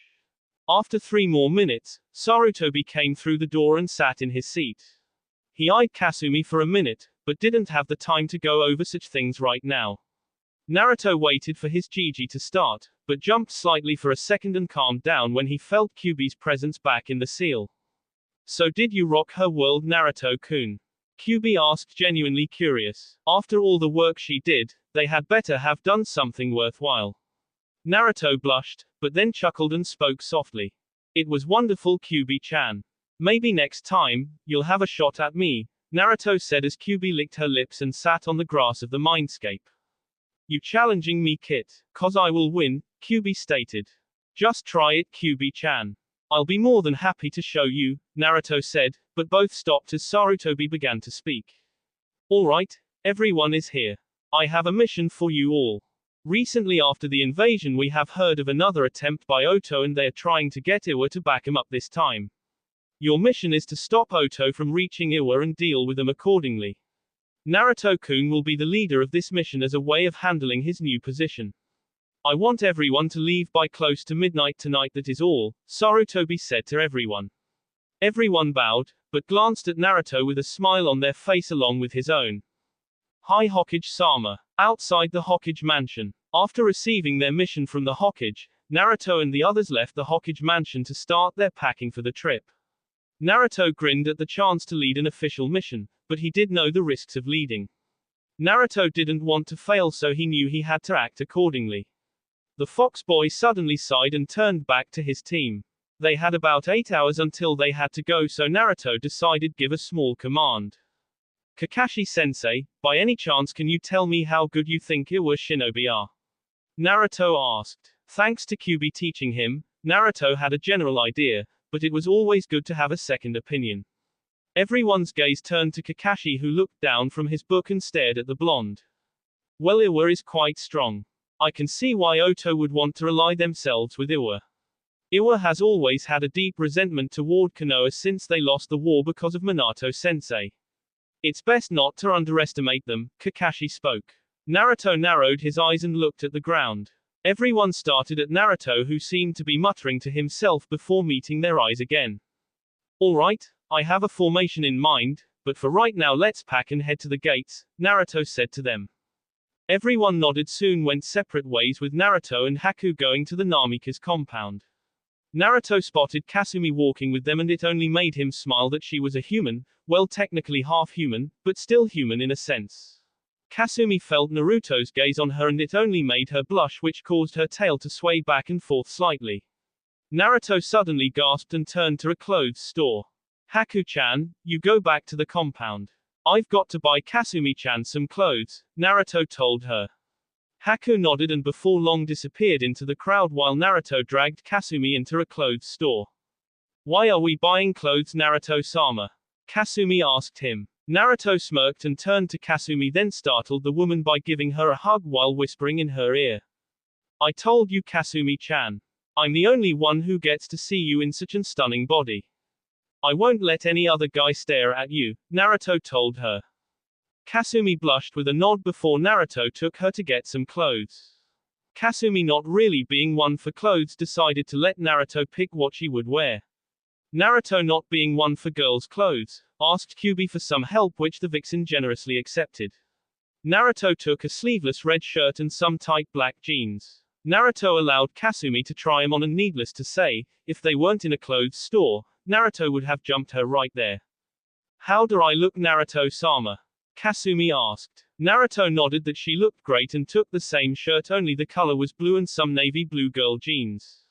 [SPEAKER 1] After 3 more minutes, Sarutobi came through the door and sat in his seat. He eyed Kasumi for a minute, but didn't have the time to go over such things right now. Naruto waited for his Gigi to start, but jumped slightly for a second and calmed down when he felt Kyuubi's presence back in the seal. "So did you rock her world, Naruto-kun?" Kyuubi asked, genuinely curious. After all the work she did, they had better have done something worthwhile. Naruto blushed, but then chuckled and spoke softly. "It was wonderful, Kyuubi-chan. Maybe next time, you'll have a shot at me," Naruto said as Kyuubi licked her lips and sat on the grass of the mindscape. "You challenging me, kid? 'Cause I will win," Kyuubi stated. "Just try it, Kyuubi-chan. I'll be more than happy to show you," Naruto said, but both stopped as Sarutobi began to speak. "Alright, everyone is here. I have a mission for you all. Recently after the invasion we have heard of another attempt by Oto and they are trying to get Iwa to back him up this time. Your mission is to stop Oto from reaching Iwa and deal with them accordingly. Naruto-kun will be the leader of this mission as a way of handling his new position. I want everyone to leave by close to midnight tonight, that is all, Sarutobi said to everyone. Everyone bowed, but glanced at Naruto with a smile on their face along with his own. Hi Hokage-sama. Outside the Hokage mansion. After receiving their mission from the Hokage, Naruto and the others left the Hokage mansion to start their packing for the trip. Naruto grinned at the chance to lead an official mission, but he did know the risks of leading. Naruto didn't want to fail, so he knew he had to act accordingly. The fox boy suddenly sighed and turned back to his team. They had about 8 hours until they had to go, so Naruto decided give a small command. Kakashi-sensei, by any chance can you tell me how good you think Iwa shinobi are? Naruto asked. Thanks to Kyuubi teaching him, Naruto had a general idea, but it was always good to have a second opinion. Everyone's gaze turned to Kakashi, who looked down from his book and stared at the blonde. Well, Iwa is quite strong. I can see why Oto would want to ally themselves with Iwa. Iwa has always had a deep resentment toward Konoha since they lost the war because of Minato-sensei. It's best not to underestimate them, Kakashi spoke. Naruto narrowed his eyes and looked at the ground. Everyone started at Naruto, who seemed to be muttering to himself before meeting their eyes again. Alright, I have a formation in mind, but for right now let's pack and head to the gates, Naruto said to them. Everyone nodded, soon went separate ways, with Naruto and Haku going to the Namika's compound. Naruto spotted Kasumi walking with them, and it only made him smile that she was a human, well, technically half human, but still human in a sense. Kasumi felt Naruto's gaze on her and it only made her blush, which caused her tail to sway back and forth slightly. Naruto suddenly gasped and turned to a clothes store. Haku-chan, you go back to the compound. I've got to buy Kasumi-chan some clothes, Naruto told her. Haku nodded and before long disappeared into the crowd while Naruto dragged Kasumi into a clothes store. Why are we buying clothes, Naruto-sama? Kasumi asked him. Naruto smirked and turned to Kasumi, then startled the woman by giving her a hug while whispering in her ear. I told you, Kasumi-chan. I'm the only one who gets to see you in such a stunning body. I won't let any other guy stare at you, Naruto told her. Kasumi blushed with a nod before Naruto took her to get some clothes. Kasumi, not really being one for clothes, decided to let Naruto pick what she would wear. Naruto, not being one for girls' clothes, asked Kyuubi for some help, which the vixen generously accepted. Naruto took a sleeveless red shirt and some tight black jeans. Naruto allowed Kasumi to try him on, and needless to say, if they weren't in a clothes store, Naruto would have jumped her right there. How do I look, Naruto-sama? Kasumi asked. Naruto nodded that she looked great and took the same shirt, only the color was blue, and some navy blue girl jeans.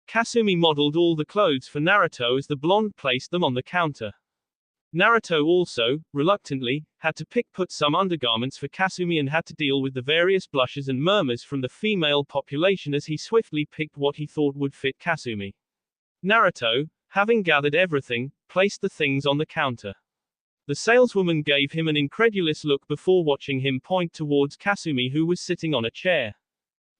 [SPEAKER 1] Kasumi modeled all the clothes for Naruto as the blonde placed them on the counter. Naruto also, reluctantly, had to put some undergarments for Kasumi and had to deal with the various blushes and murmurs from the female population as he swiftly picked what he thought would fit Kasumi. Naruto, having gathered everything, placed the things on the counter. The saleswoman gave him an incredulous look before watching him point towards Kasumi, who was sitting on a chair.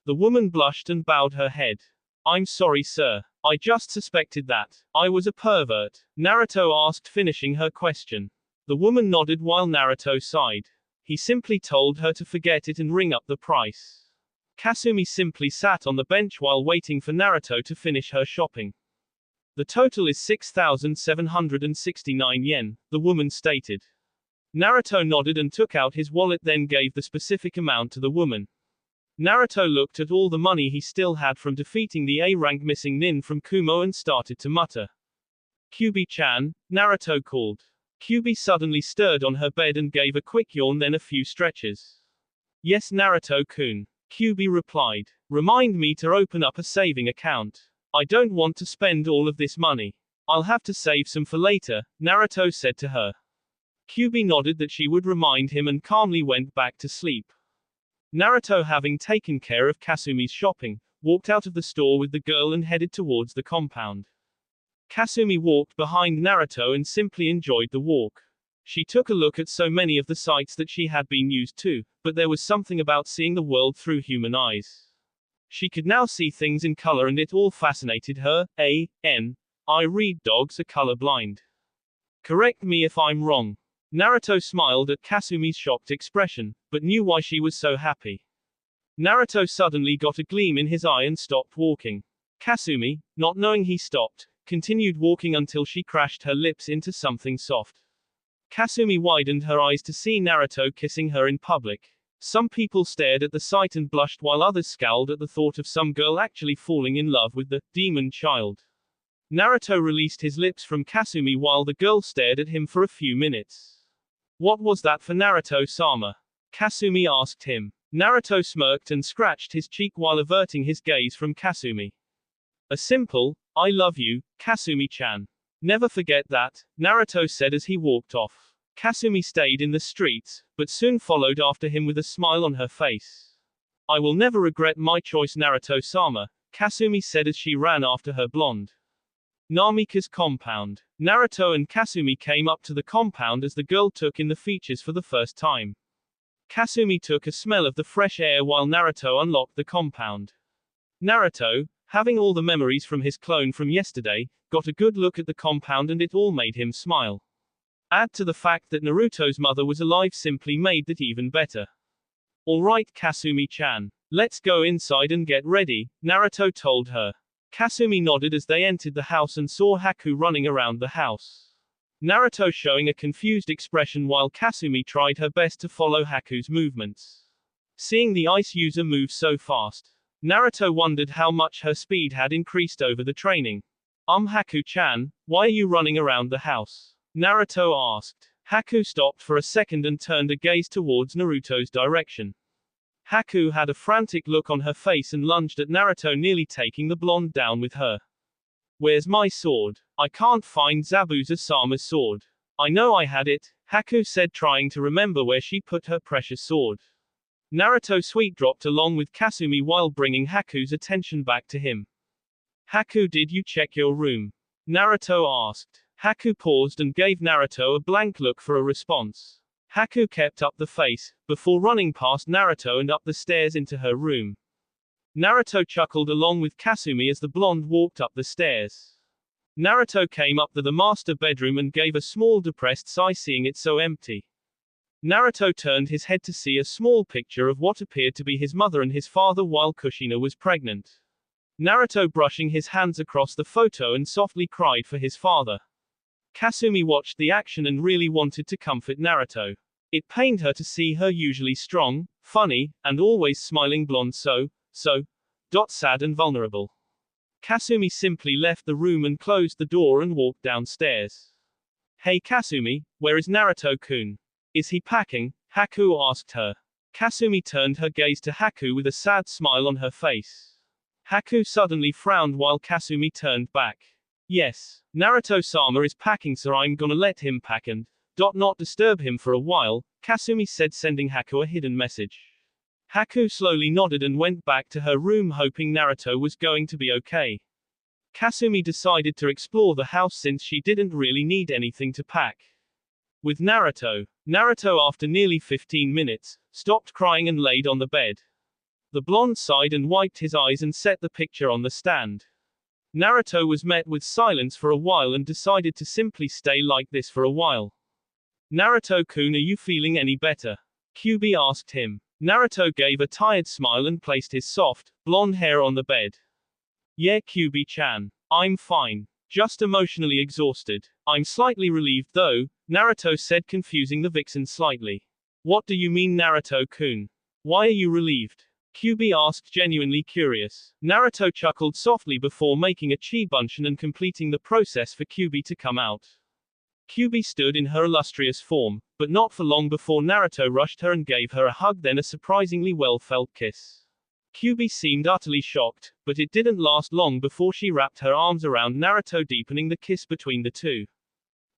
[SPEAKER 1] The woman blushed and bowed her head. I'm sorry, sir. I just suspected that I was a pervert, Naruto asked, finishing her question. The woman nodded while Naruto sighed. He simply told her to forget it and ring up the price. Kasumi simply sat on the bench while waiting for Naruto to finish her shopping. The total is 6,769 yen, the woman stated. Naruto nodded and took out his wallet, then gave the specific amount to the woman. Naruto looked at all the money he still had from defeating the A-rank missing nin from Kumo and started to mutter. Kyuubi-chan, Naruto called. Kyuubi suddenly stirred on her bed and gave a quick yawn, then a few stretches. Yes, Naruto-kun, Kyuubi replied. Remind me to open up a saving account. I don't want to spend all of this money. I'll have to save some for later, Naruto said to her. Kyuubi nodded that she would remind him and calmly went back to sleep. Naruto, having taken care of Kasumi's shopping, walked out of the store with the girl and headed towards the compound. Kasumi walked behind Naruto and simply enjoyed the walk. She took a look at so many of the sights that she had been used to, but there was something about seeing the world through human eyes. She could now see things in color and it all fascinated her. I read dogs are colorblind. Correct me if I'm wrong. Naruto smiled at Kasumi's shocked expression, but knew why she was so happy. Naruto suddenly got a gleam in his eye and stopped walking. Kasumi, not knowing he stopped, continued walking until she crashed her lips into something soft. Kasumi widened her eyes to see Naruto kissing her in public. Some people stared at the sight and blushed while others scowled at the thought of some girl actually falling in love with the demon child. Naruto released his lips from Kasumi while the girl stared at him for a few minutes. What was that for Naruto-sama? Kasumi asked him. Naruto smirked and scratched his cheek while averting his gaze from Kasumi. A simple, I love you, Kasumi-chan. Never forget that, Naruto said as he walked off. Kasumi stayed in the streets, but soon followed after him with a smile on her face. I will never regret my choice, Naruto-sama, Kasumi said as she ran after her blonde. Namika's compound. Naruto and Kasumi came up to the compound as the girl took in the features for the first time. Kasumi took a smell of the fresh air while Naruto unlocked the compound. Naruto, having all the memories from his clone from yesterday, got a good look at the compound and it all made him smile. Add to the fact that Naruto's mother was alive simply made that even better. Alright Kasumi-chan. Let's go inside and get ready, Naruto told her. Kasumi nodded as they entered the house and saw Haku running around the house. Naruto showing a confused expression while Kasumi tried her best to follow Haku's movements. Seeing the ice user move so fast, Naruto wondered how much her speed had increased over the training. Haku-chan, why are you running around the house? Naruto asked. Haku stopped for a second and turned a gaze towards Naruto's direction. Haku had a frantic look on her face and lunged at Naruto, nearly taking the blonde down with her. Where's my sword? I can't find Zabuza-sama's sword. I know I had it, Haku said, trying to remember where she put her precious sword. Naruto sweet dropped along with Kasumi while bringing Haku's attention back to him. Haku, did you check your room? Naruto asked. Haku paused and gave Naruto a blank look for a response. Haku kept up the face, before running past Naruto and up the stairs into her room. Naruto chuckled along with Kasumi as the blonde walked up the stairs. Naruto came up to the master bedroom and gave a small depressed sigh seeing it so empty. Naruto turned his head to see a small picture of what appeared to be his mother and his father while Kushina was pregnant. Naruto brushing his hands across the photo and softly cried for his father. Kasumi watched the action and really wanted to comfort Naruto. It pained her to see her usually strong, funny, and always smiling blonde so sad and vulnerable. Kasumi simply left the room and closed the door and walked downstairs. Hey Kasumi, where is Naruto-kun? Is he packing? Haku asked her. Kasumi turned her gaze to Haku with a sad smile on her face. Haku suddenly frowned while Kasumi turned back. Yes, Naruto-sama is packing, so I'm gonna let him pack and not disturb him for a while, Kasumi said, sending Haku a hidden message. Haku slowly nodded and went back to her room hoping Naruto was going to be okay. Kasumi decided to explore the house since she didn't really need anything to pack. With Naruto, after nearly 15 minutes, stopped crying and laid on the bed. The blonde sighed and wiped his eyes and set the picture on the stand. Naruto was met with silence for a while and decided to simply stay like this for a while. Naruto-kun, are you feeling any better? Kyubi asked him. Naruto gave a tired smile and placed his soft, blonde hair on the bed. Yeah, Kyubi-chan. I'm fine. Just emotionally exhausted. I'm slightly relieved though, Naruto said, confusing the vixen slightly. What do you mean, Naruto-kun? Why are you relieved? Kyubi asked, genuinely curious. Naruto chuckled softly before making a chi bunshin and completing the process for Kyubi to come out. Kyubi stood in her illustrious form, but not for long before Naruto rushed her and gave her a hug, then a surprisingly well-felt kiss. Kyubi seemed utterly shocked, but it didn't last long before she wrapped her arms around Naruto, deepening the kiss between the two.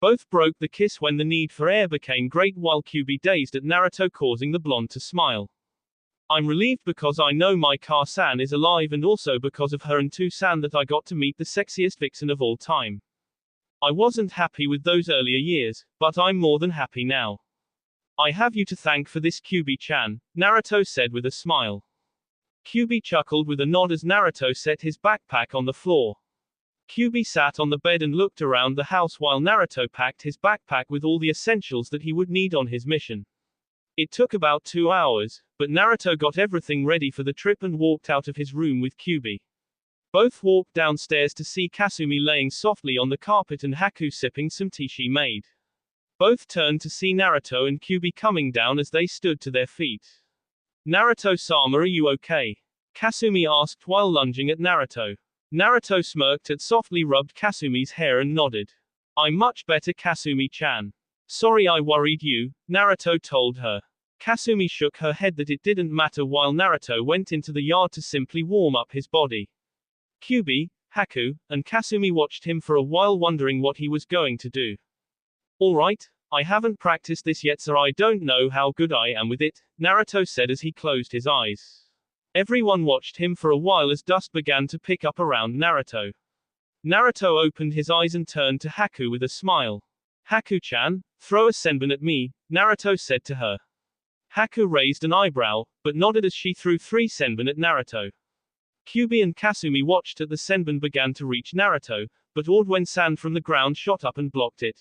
[SPEAKER 1] Both broke the kiss when the need for air became great while Kyubi dazed at Naruto, causing the blonde to smile. I'm relieved because I know my Car-san is alive and also because of her and Tu-san that I got to meet the sexiest vixen of all time. I wasn't happy with those earlier years, but I'm more than happy now. I have you to thank for this, Kyubi-chan, Naruto said with a smile. Kyubi chuckled with a nod as Naruto set his backpack on the floor. Kyubi sat on the bed and looked around the house while Naruto packed his backpack with all the essentials that he would need on his mission. It took about 2 hours, But Naruto got everything ready for the trip and walked out of his room with Kyubi. Both walked downstairs to see Kasumi laying softly on the carpet and Haku sipping some tea she made. Both turned to see Naruto and Kyubi coming down as they stood to their feet. Naruto-sama, are you okay? Kasumi asked while lunging at Naruto. Naruto smirked and softly rubbed Kasumi's hair and nodded. I'm much better, Kasumi-chan. Sorry I worried you, Naruto told her. Kasumi shook her head that it didn't matter while Naruto went into the yard to simply warm up his body. Kyubi, Haku, and Kasumi watched him for a while wondering what he was going to do. Alright, I haven't practiced this yet so I don't know how good I am with it, Naruto said as he closed his eyes. Everyone watched him for a while as dust began to pick up around Naruto. Naruto opened his eyes and turned to Haku with a smile. Haku-chan, throw a senbon at me, Naruto said to her. Haku raised an eyebrow, but nodded as she threw 3 senbon at Naruto. Kyubi and Kasumi watched as the senbon began to reach Naruto, but odd when sand from the ground shot up and blocked it.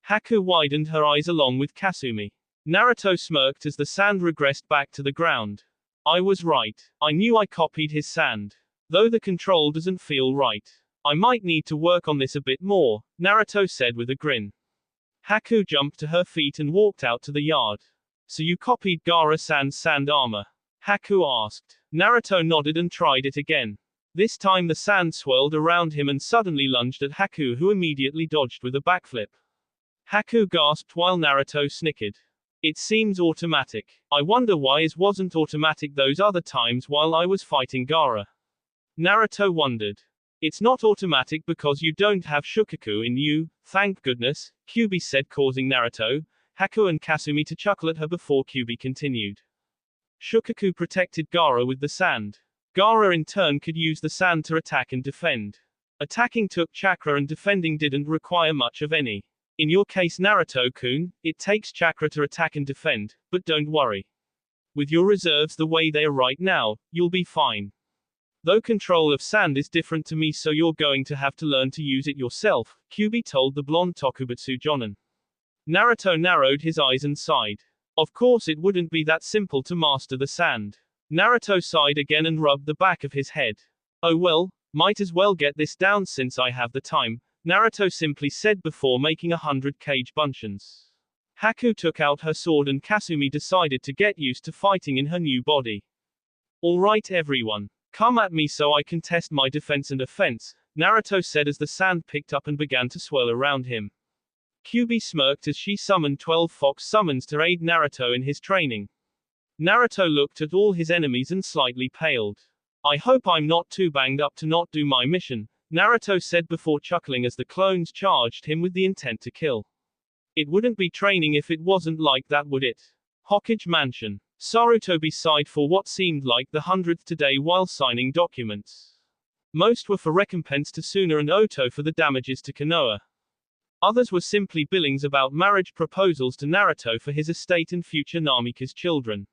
[SPEAKER 1] Haku widened her eyes along with Kasumi. Naruto smirked as the sand regressed back to the ground. I was right. I knew I copied his sand. Though the control doesn't feel right. I might need to work on this a bit more, Naruto said with a grin. Haku jumped to her feet and walked out to the yard. So you copied Gaara-san's sand armor? Haku asked. Naruto nodded and tried it again. This time the sand swirled around him and suddenly lunged at Haku, who immediately dodged with a backflip. Haku gasped while Naruto snickered. It seems automatic. I wonder why it wasn't automatic those other times while I was fighting Gaara. Naruto wondered. It's not automatic because you don't have Shukaku in you, thank goodness, Kyubi said, causing Naruto, Haku and Kasumi to chuckle at her before Kyubi continued. Shukaku protected Gaara with the sand. Gaara in turn could use the sand to attack and defend. Attacking took chakra and defending didn't require much of any. In your case Naruto-kun, it takes chakra to attack and defend, but don't worry. With your reserves the way they are right now, you'll be fine. Though control of sand is different to me so you're going to have to learn to use it yourself, Kyubi told the blonde Tokubutsu Jonin. Naruto narrowed his eyes and sighed. Of course it wouldn't be that simple to master the sand. Naruto sighed again and rubbed the back of his head. Oh well, might as well get this down since I have the time, Naruto simply said before making 100 cage buncheons. Haku took out her sword and Kasumi decided to get used to fighting in her new body. Alright everyone. Come at me so I can test my defense and offense, Naruto said as the sand picked up and began to swirl around him. Kyubi smirked as she summoned 12 fox summons to aid Naruto in his training. Naruto looked at all his enemies and slightly paled. I hope I'm not too banged up to not do my mission, Naruto said before chuckling as the clones charged him with the intent to kill. It wouldn't be training if it wasn't like that, would it? Hokage Mansion. Sarutobi sighed for what seemed like the 100th today while signing documents. Most were for recompense to Suna and Oto for the damages to Konoha. Others were simply billings about marriage proposals to Naruto for his estate and future Namika's children.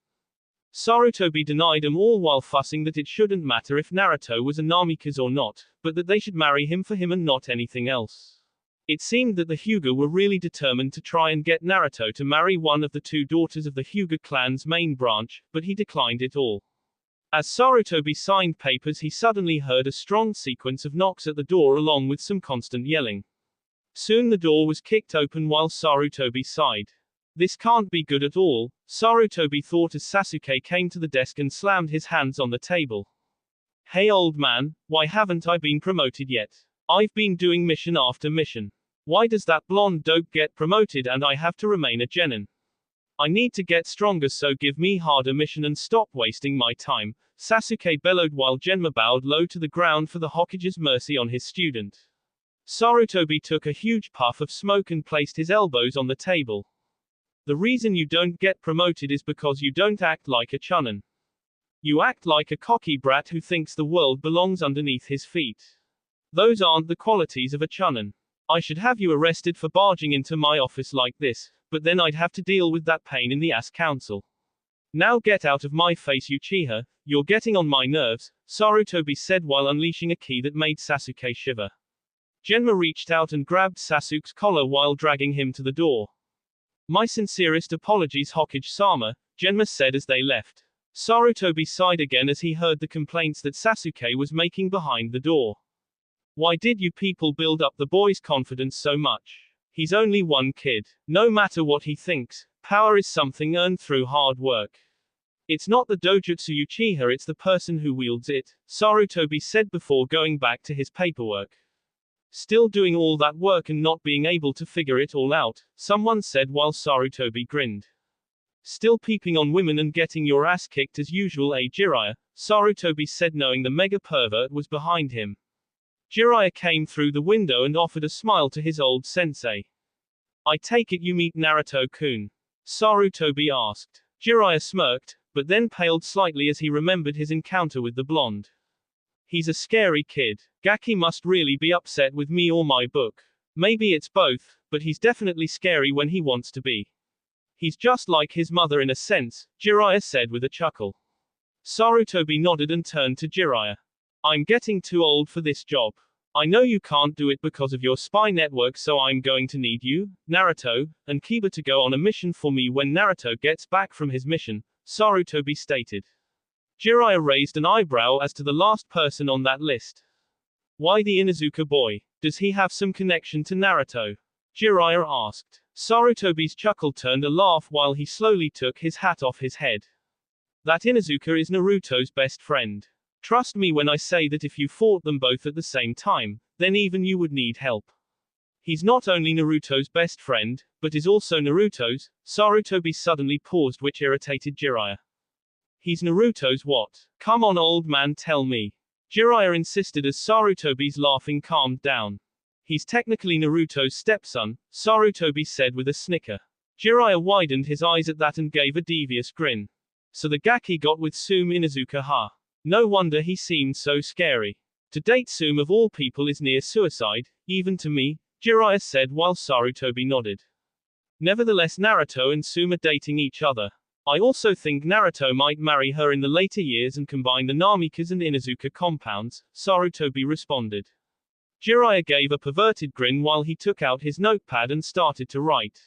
[SPEAKER 1] Sarutobi denied them all while fussing that it shouldn't matter if Naruto was a Namika's or not, but that they should marry him for him and not anything else. It seemed that the Hyuga were really determined to try and get Naruto to marry one of the 2 daughters of the Hyuga clan's main branch, but he declined it all. As Sarutobi signed papers he suddenly heard a strong sequence of knocks at the door along with some constant yelling. Soon the door was kicked open while Sarutobi sighed. This can't be good at all, Sarutobi thought as Sasuke came to the desk and slammed his hands on the table. Hey old man, why haven't I been promoted yet? I've been doing mission after mission. Why does that blonde dope get promoted and I have to remain a genin? I need to get stronger so give me harder mission and stop wasting my time, Sasuke bellowed while Genma bowed low to the ground for the Hokage's mercy on his student. Sarutobi took a huge puff of smoke and placed his elbows on the table. The reason you don't get promoted is because you don't act like a chunin. You act like a cocky brat who thinks the world belongs underneath his feet. Those aren't the qualities of a chunin. I should have you arrested for barging into my office like this, but then I'd have to deal with that pain in the ass council. Now get out of my face Uchiha, you're getting on my nerves, Sarutobi said while unleashing a ki that made Sasuke shiver. Genma reached out and grabbed Sasuke's collar while dragging him to the door. My sincerest apologies Hokage-sama, Genma said as they left. Sarutobi sighed again as he heard the complaints that Sasuke was making behind the door. Why did you people build up the boy's confidence so much? He's only one kid. No matter what he thinks, power is something earned through hard work. It's not the Dojutsu Uchiha, it's the person who wields it, Sarutobi said before going back to his paperwork. Still doing all that work and not being able to figure it all out, someone said while Sarutobi grinned. Still peeping on women and getting your ass kicked as usual, Jiraiya, Sarutobi said knowing the mega pervert was behind him. Jiraiya came through the window and offered a smile to his old sensei. I take it you meet Naruto-kun? Sarutobi asked. Jiraiya smirked, but then paled slightly as he remembered his encounter with the blonde. He's a scary kid. Gaki must really be upset with me or my book. Maybe it's both, but he's definitely scary when he wants to be. He's just like his mother in a sense, Jiraiya said with a chuckle. Sarutobi nodded and turned to Jiraiya. I'm getting too old for this job. I know you can't do it because of your spy network, so I'm going to need you, Naruto, and Kiba to go on a mission for me when Naruto gets back from his mission, Sarutobi stated. Jiraiya raised an eyebrow as to the last person on that list. Why the Inuzuka boy? Does he have some connection to Naruto? Jiraiya asked. Sarutobi's chuckle turned a laugh while he slowly took his hat off his head. That Inuzuka is Naruto's best friend. Trust me when I say that if you fought them both at the same time, then even you would need help. He's not only Naruto's best friend, but is also Naruto's. Sarutobi suddenly paused, which irritated Jiraiya. He's Naruto's what? Come on old man, tell me. Jiraiya insisted as Sarutobi's laughing calmed down. He's technically Naruto's stepson, Sarutobi said with a snicker. Jiraiya widened his eyes at that and gave a devious grin. So the Gaki got with Sume Inuzuka, huh? No wonder he seemed so scary. To date Sume of all people is near suicide, even to me, Jiraiya said while Sarutobi nodded. Nevertheless Naruto and Sume are dating each other. I also think Naruto might marry her in the later years and combine the Namikaze and Inuzuka compounds, Sarutobi responded. Jiraiya gave a perverted grin while he took out his notepad and started to write.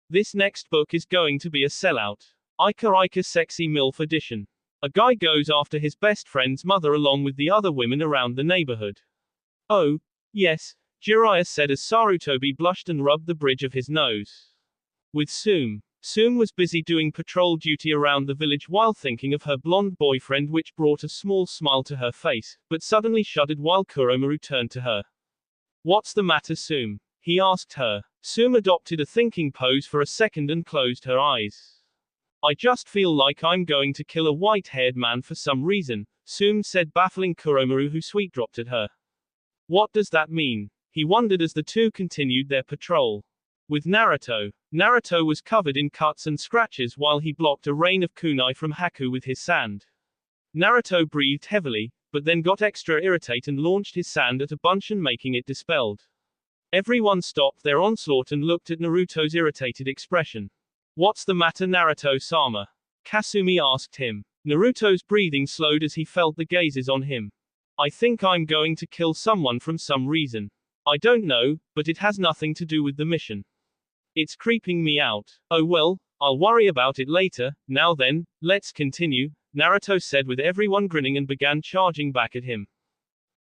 [SPEAKER 1] This next book is going to be a sellout. Ika Ika Sexy MILF edition. A guy goes after his best friend's mother along with the other women around the neighborhood. Oh, yes, Jiraiya said as Sarutobi blushed and rubbed the bridge of his nose. With Sume. Sume was busy doing patrol duty around the village while thinking of her blonde boyfriend, which brought a small smile to her face, but suddenly shuddered while Kuromaru turned to her. What's the matter, Sume? He asked her. Sume adopted a thinking pose for a second and closed her eyes. I just feel like I'm going to kill a white-haired man for some reason, Sume said, baffling Kuromaru, who sweet-dropped at her. What does that mean? He wondered as the two continued their patrol. With Naruto. Naruto was covered in cuts and scratches while he blocked a rain of kunai from Haku with his sand. Naruto breathed heavily, but then got extra irritated and launched his sand at a bunch, making it dispelled. Everyone stopped their onslaught and looked at Naruto's irritated expression. What's the matter, Naruto-sama? Kasumi asked him. Naruto's breathing slowed as he felt the gazes on him. I think I'm going to kill someone from some reason. I don't know, but it has nothing to do with the mission. It's creeping me out. Oh well, I'll worry about it later. Now then, let's continue, Naruto said with everyone grinning and began charging back at him.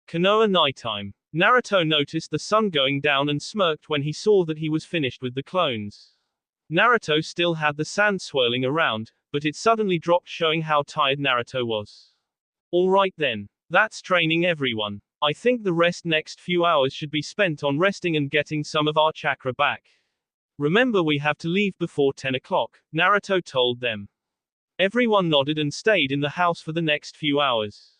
[SPEAKER 1] Konoha nighttime. Naruto noticed the sun going down and smirked when he saw that he was finished with the clones. Naruto still had the sand swirling around, but it suddenly dropped, showing how tired Naruto was. Alright then. That's training, everyone. I think the next few hours should be spent on resting and getting some of our chakra back. Remember, we have to leave before 10 o'clock, Naruto told them. Everyone nodded and stayed in the house for the next few hours.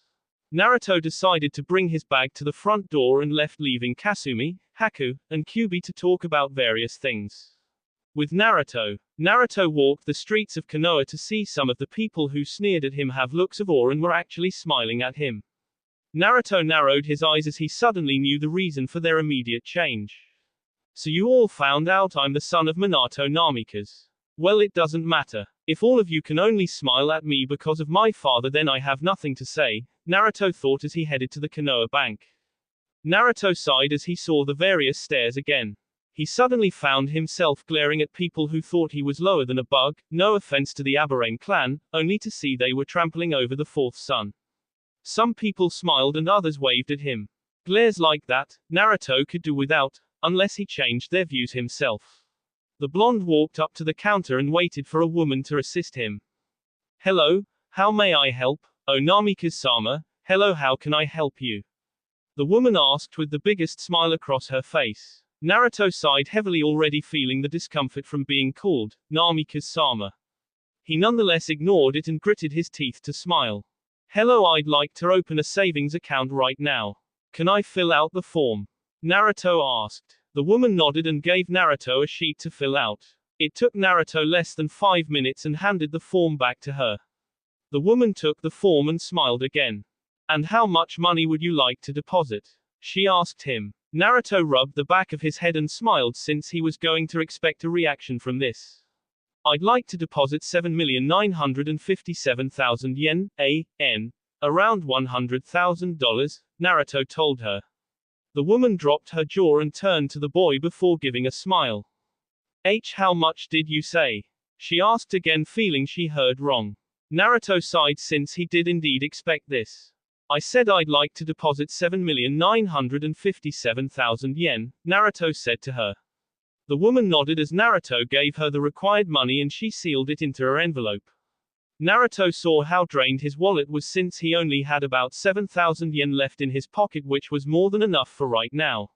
[SPEAKER 1] Naruto decided to bring his bag to the front door and left, leaving Kasumi, Haku, and Kyubi to talk about various things. With Naruto walked the streets of Konoha to see some of the people who sneered at him have looks of awe and were actually smiling at him. Naruto narrowed his eyes as he suddenly knew the reason for their immediate change. So you all found out I'm the son of Minato Namikaze. Well, it doesn't matter. If all of you can only smile at me because of my father, then I have nothing to say, Naruto thought as he headed to the Konoha bank. Naruto sighed as he saw the various stairs again. He suddenly found himself glaring at people who thought he was lower than a bug, no offense to the Aberrane clan, only to see they were trampling over the fourth son. Some people smiled and others waved at him. Glares like that, Naruto could do without, unless he changed their views himself. The blonde walked up to the counter and waited for a woman to assist him. Hello, how may I help? Oh Namikaze-sama, hello, how can I help you? The woman asked with the biggest smile across her face. Naruto sighed heavily, already feeling the discomfort from being called Namikaze-sama. He nonetheless ignored it and gritted his teeth to smile. Hello, I'd like to open a savings account right now. Can I fill out the form? Naruto asked. The woman nodded and gave Naruto a sheet to fill out. It took Naruto less than 5 minutes and handed the form back to her. The woman took the form and smiled again. And how much money would you like to deposit? She asked him. Naruto rubbed the back of his head and smiled, since he was going to expect a reaction from this. I'd like to deposit 7,957,000 yen, A.N. Around $100,000, Naruto told her. The woman dropped her jaw and turned to the boy before giving a smile. How much did you say? She asked again, feeling she heard wrong. Naruto sighed, since he did indeed expect this. I said I'd like to deposit 7,957,000 yen, Naruto said to her. The woman nodded as Naruto gave her the required money and she sealed it into her envelope. Naruto saw how drained his wallet was, since he only had about 7,000 yen left in his pocket, which was more than enough for right now.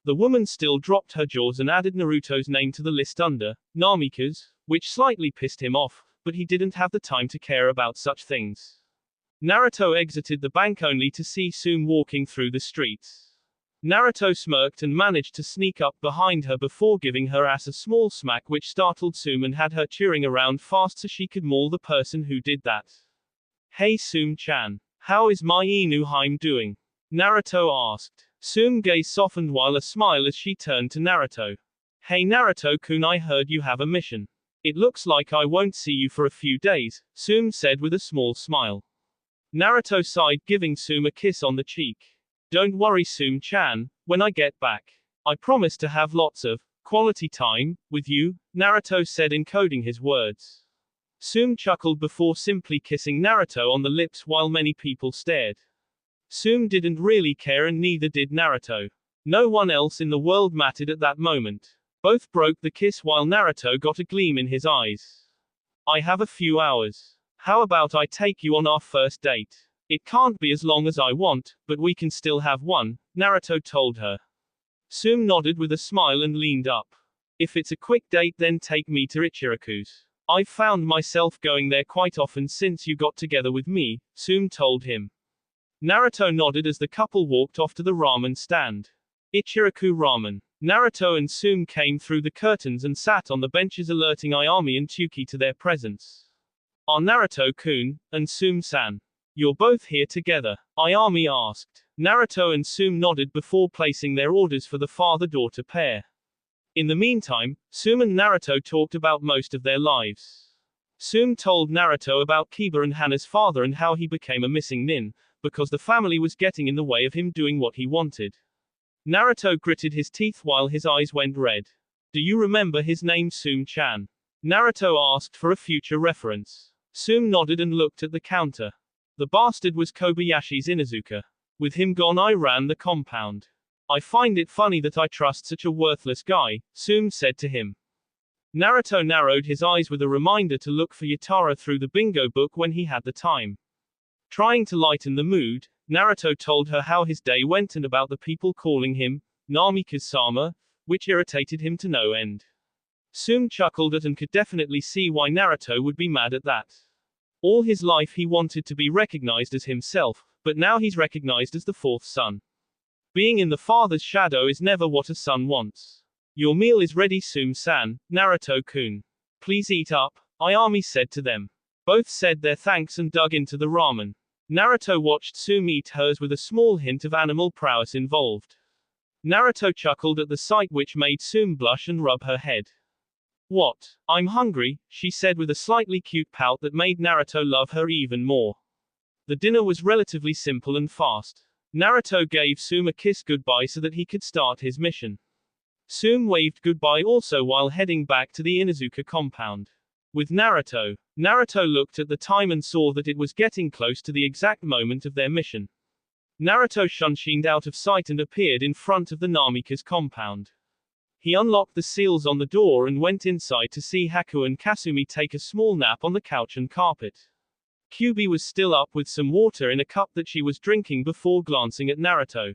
[SPEAKER 1] The woman still dropped her jaws and added Naruto's name to the list under Namikaze, which slightly pissed him off, but he didn't have the time to care about such things. Naruto exited the bank only to see Sume walking through the streets. Naruto smirked and managed to sneak up behind her before giving her ass a small smack, which startled Sume and had her cheering around fast so she could maul the person who did that. Hey Sume-chan. How is my Inuheim doing? Naruto asked. Sume gaze softened while a smile as she turned to Naruto. Hey Naruto-kun, I heard you have a mission. It looks like I won't see you for a few days, Sume said with a small smile. Naruto sighed, giving Sume a kiss on the cheek. Don't worry Sume-chan, when I get back, I promise to have lots of quality time with you, Naruto said, encoding his words. Sume chuckled before simply kissing Naruto on the lips while many people stared. Sume didn't really care and neither did Naruto. No one else in the world mattered at that moment. Both broke the kiss while Naruto got a gleam in his eyes. I have a few hours. How about I take you on our first date? It can't be as long as I want, but we can still have one, Naruto told her. Sume nodded with a smile and leaned up. If it's a quick date, then take me to Ichiraku's. I've found myself going there quite often since you got together with me, Sume told him. Naruto nodded as the couple walked off to the ramen stand. Ichiraku Ramen. Naruto and Sume came through the curtains and sat on the benches, alerting Ayami and Tsuki to their presence. Are Naruto-kun and Sume-san, you're both here together? Ayami asked. Naruto and Sume nodded before placing their orders for the father-daughter pair. In the meantime, Sume and Naruto talked about most of their lives. Sume told Naruto about Kiba and Hana's father and how he became a missing nin, because the family was getting in the way of him doing what he wanted. Naruto gritted his teeth while his eyes went red. Do you remember his name, Sume-chan? Naruto asked for a future reference. Sume nodded and looked at the counter. The bastard was Kobayashi's Inuzuka. With him gone, I ran the compound. I find it funny that I trust such a worthless guy, Sume said to him. Naruto narrowed his eyes with a reminder to look for Yutara through the bingo book when he had the time. Trying to lighten the mood, Naruto told her how his day went and about the people calling him Namikaze-sama, which irritated him to no end. Sume chuckled at and could definitely see why Naruto would be mad at that. All his life he wanted to be recognized as himself, but now he's recognized as the fourth son. Being in the father's shadow is never what a son wants. Your meal is ready, Sume-san, Naruto-kun. Please eat up, Ayami said to them. Both said their thanks and dug into the ramen. Naruto watched Sume eat hers with a small hint of animal prowess involved. Naruto chuckled at the sight, which made Sume blush and rub her head. What? I'm hungry, she said with a slightly cute pout that made Naruto love her even more. The dinner was relatively simple and fast. Naruto gave Sume a kiss goodbye so that he could start his mission. Sume waved goodbye also while heading back to the Inuzuka compound. With Naruto. Naruto looked at the time and saw that it was getting close to the exact moment of their mission. Naruto shunshined out of sight and appeared in front of the Namika's compound. He unlocked the seals on the door and went inside to see Haku and Kasumi take a small nap on the couch and carpet. Kyuubi was still up with some water in a cup that she was drinking before glancing at Naruto.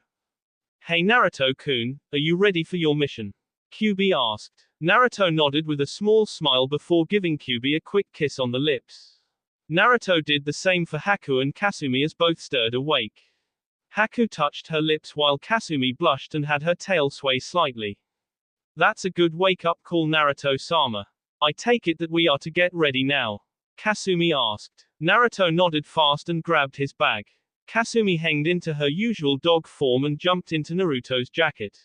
[SPEAKER 1] Hey Naruto-kun, are you ready for your mission? Kyuubi asked. Naruto nodded with a small smile before giving Kyuubi a quick kiss on the lips. Naruto did the same for Haku and Kasumi as both stirred awake. Haku touched her lips while Kasumi blushed and had her tail sway slightly. That's a good wake-up call, Naruto-sama. I take it that we are to get ready now? Kasumi asked. Naruto nodded fast and grabbed his bag. Kasumi hanged into her usual dog form and jumped into Naruto's jacket.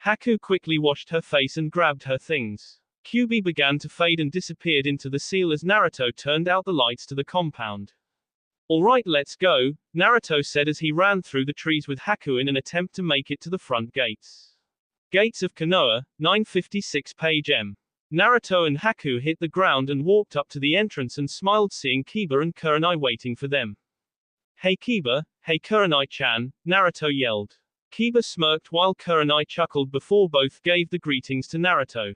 [SPEAKER 1] Haku quickly washed her face and grabbed her things. Kyuubi began to fade and disappeared into the seal as Naruto turned out the lights to the compound. Alright, let's go, Naruto said as he ran through the trees with Haku in an attempt to make it to the front gates. Gates of Konoha, 956 page M. Naruto and Haku hit the ground and walked up to the entrance and smiled seeing Kiba and Kurenai waiting for them. Hey Kiba, hey Kurenai-chan, Naruto yelled. Kiba smirked while Kurenai chuckled before both gave the greetings to Naruto.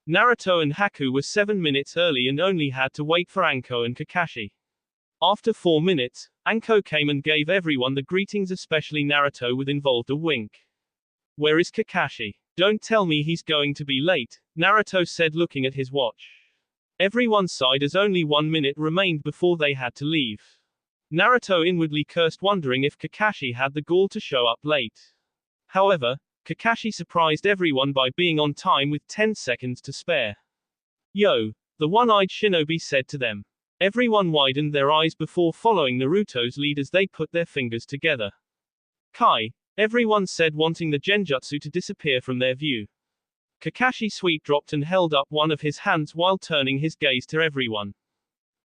[SPEAKER 1] Naruto and Haku were 7 minutes early and only had to wait for Anko and Kakashi. After 4 minutes, Anko came and gave everyone the greetings, especially Naruto with involved a wink. Where is Kakashi? Don't tell me he's going to be late, Naruto said looking at his watch. Everyone sighed as only 1 minute remained before they had to leave. Naruto inwardly cursed, wondering if Kakashi had the gall to show up late. However, Kakashi surprised everyone by being on time with 10 seconds to spare. Yo, the one-eyed shinobi said to them. Everyone widened their eyes before following Naruto's lead as they put their fingers together. Kai, everyone said, wanting the genjutsu to disappear from their view. Kakashi sweet dropped and held up one of his hands while turning his gaze to everyone.